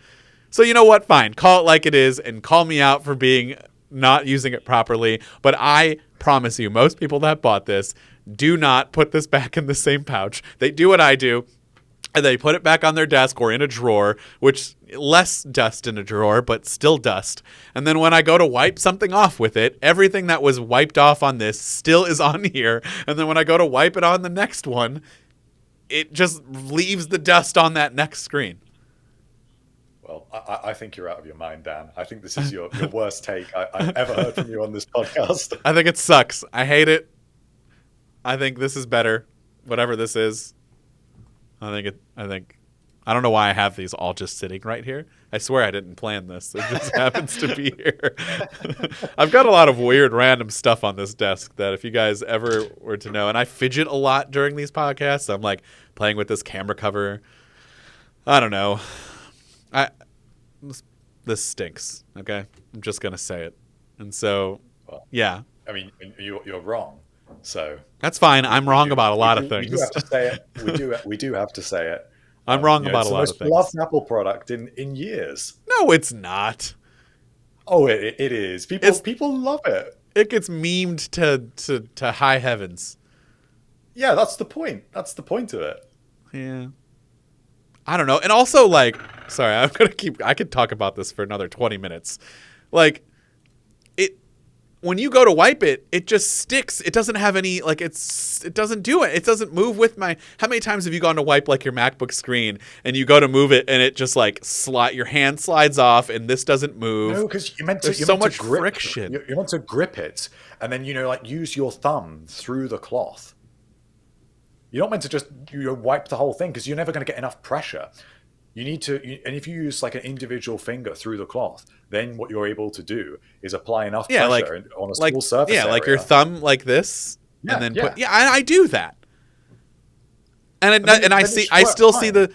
A: So you know what? Fine. Call it like it is and call me out for being not using it properly. But I promise you, most people that bought this do not put this back in the same pouch. They do what I do. And they put it back on their desk or in a drawer, which less dust in a drawer, but still dust. And then when I go to wipe something off with it, everything that was wiped off on this still is on here. And then when I go to wipe it on the next one, it just leaves the dust on that next screen.
B: Well, I think you're out of your mind, Dan. I think this is your worst take I've ever heard from you on this podcast.
A: I think it sucks. I hate it. I think this is better, whatever this is. I don't know why I have these all just sitting right here. I swear I didn't plan this. It just happens to be here. I've got a lot of weird random stuff on this desk that if you guys ever were to know, and I fidget a lot during these podcasts. I'm like playing with this camera cover. I don't know. This stinks. Okay. I'm just going to say it. And so, yeah.
B: I mean, you're wrong. So
C: That's fine. I'm wrong about a lot of
B: we do
C: things.
B: have to say it. We do have to say it.
C: I'm wrong about
B: it's
C: a
B: the
C: lot
B: most
C: of things.
B: beloved Apple product in years.
C: No, it's not.
B: Oh, it is. People love it.
C: It gets memed to high heavens.
B: Yeah, that's the point. That's the point of it.
C: Yeah. I don't know. And also, like, sorry, I could talk about this for another 20 minutes. Like, when you go to wipe it, it just sticks. It doesn't have any, like, it doesn't do it. It doesn't move with how many times have you gone to wipe, like, your MacBook screen and you go to move it and it just, like, your hand slides off and this doesn't move?
B: No, because
C: There's so much friction.
B: You want to grip it and then, like, use your thumb through the cloth. You're not meant to just wipe the whole thing because you're never going to get enough pressure. You need to, and if you use like an individual finger through the cloth, then what you're able to do is apply enough pressure on a small surface area.
C: Like your thumb like this, and then I do that. And I still see the,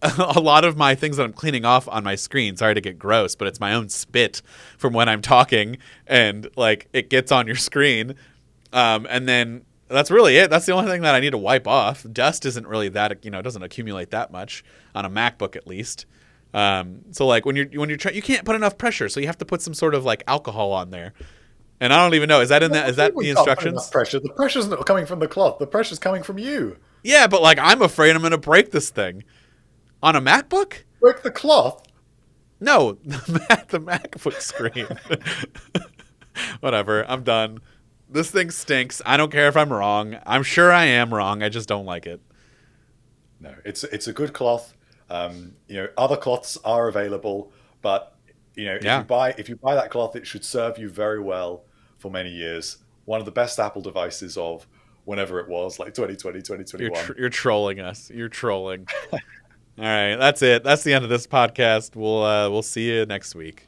C: a lot of my things that I'm cleaning off on my screen. Sorry to get gross, but it's my own spit from when I'm talking, and like it gets on your screen, and then. That's really it. That's the only thing that I need to wipe off. Dust isn't really that, it doesn't accumulate that much on a MacBook at least. So like when you're trying, you can't put enough pressure, so you have to put some sort of like alcohol on there. And I don't even know, is that the instructions?
B: Pressure. The pressure's not coming from the cloth. The pressure's coming from you.
C: Yeah, but like I'm afraid I'm going to break this thing on a MacBook.
B: Break the cloth?
C: No, the MacBook screen. Whatever. I'm done. This thing stinks. I don't care if I'm wrong. I'm sure I am wrong. I just don't like it.
B: No, it's a good cloth. Other cloths are available, but if you buy that cloth, it should serve you very well for many years. One of the best Apple devices of whenever it was, like 2020, 2021.
C: You're trolling us. You're trolling. All right, that's it. That's the end of this podcast. We'll see you next week.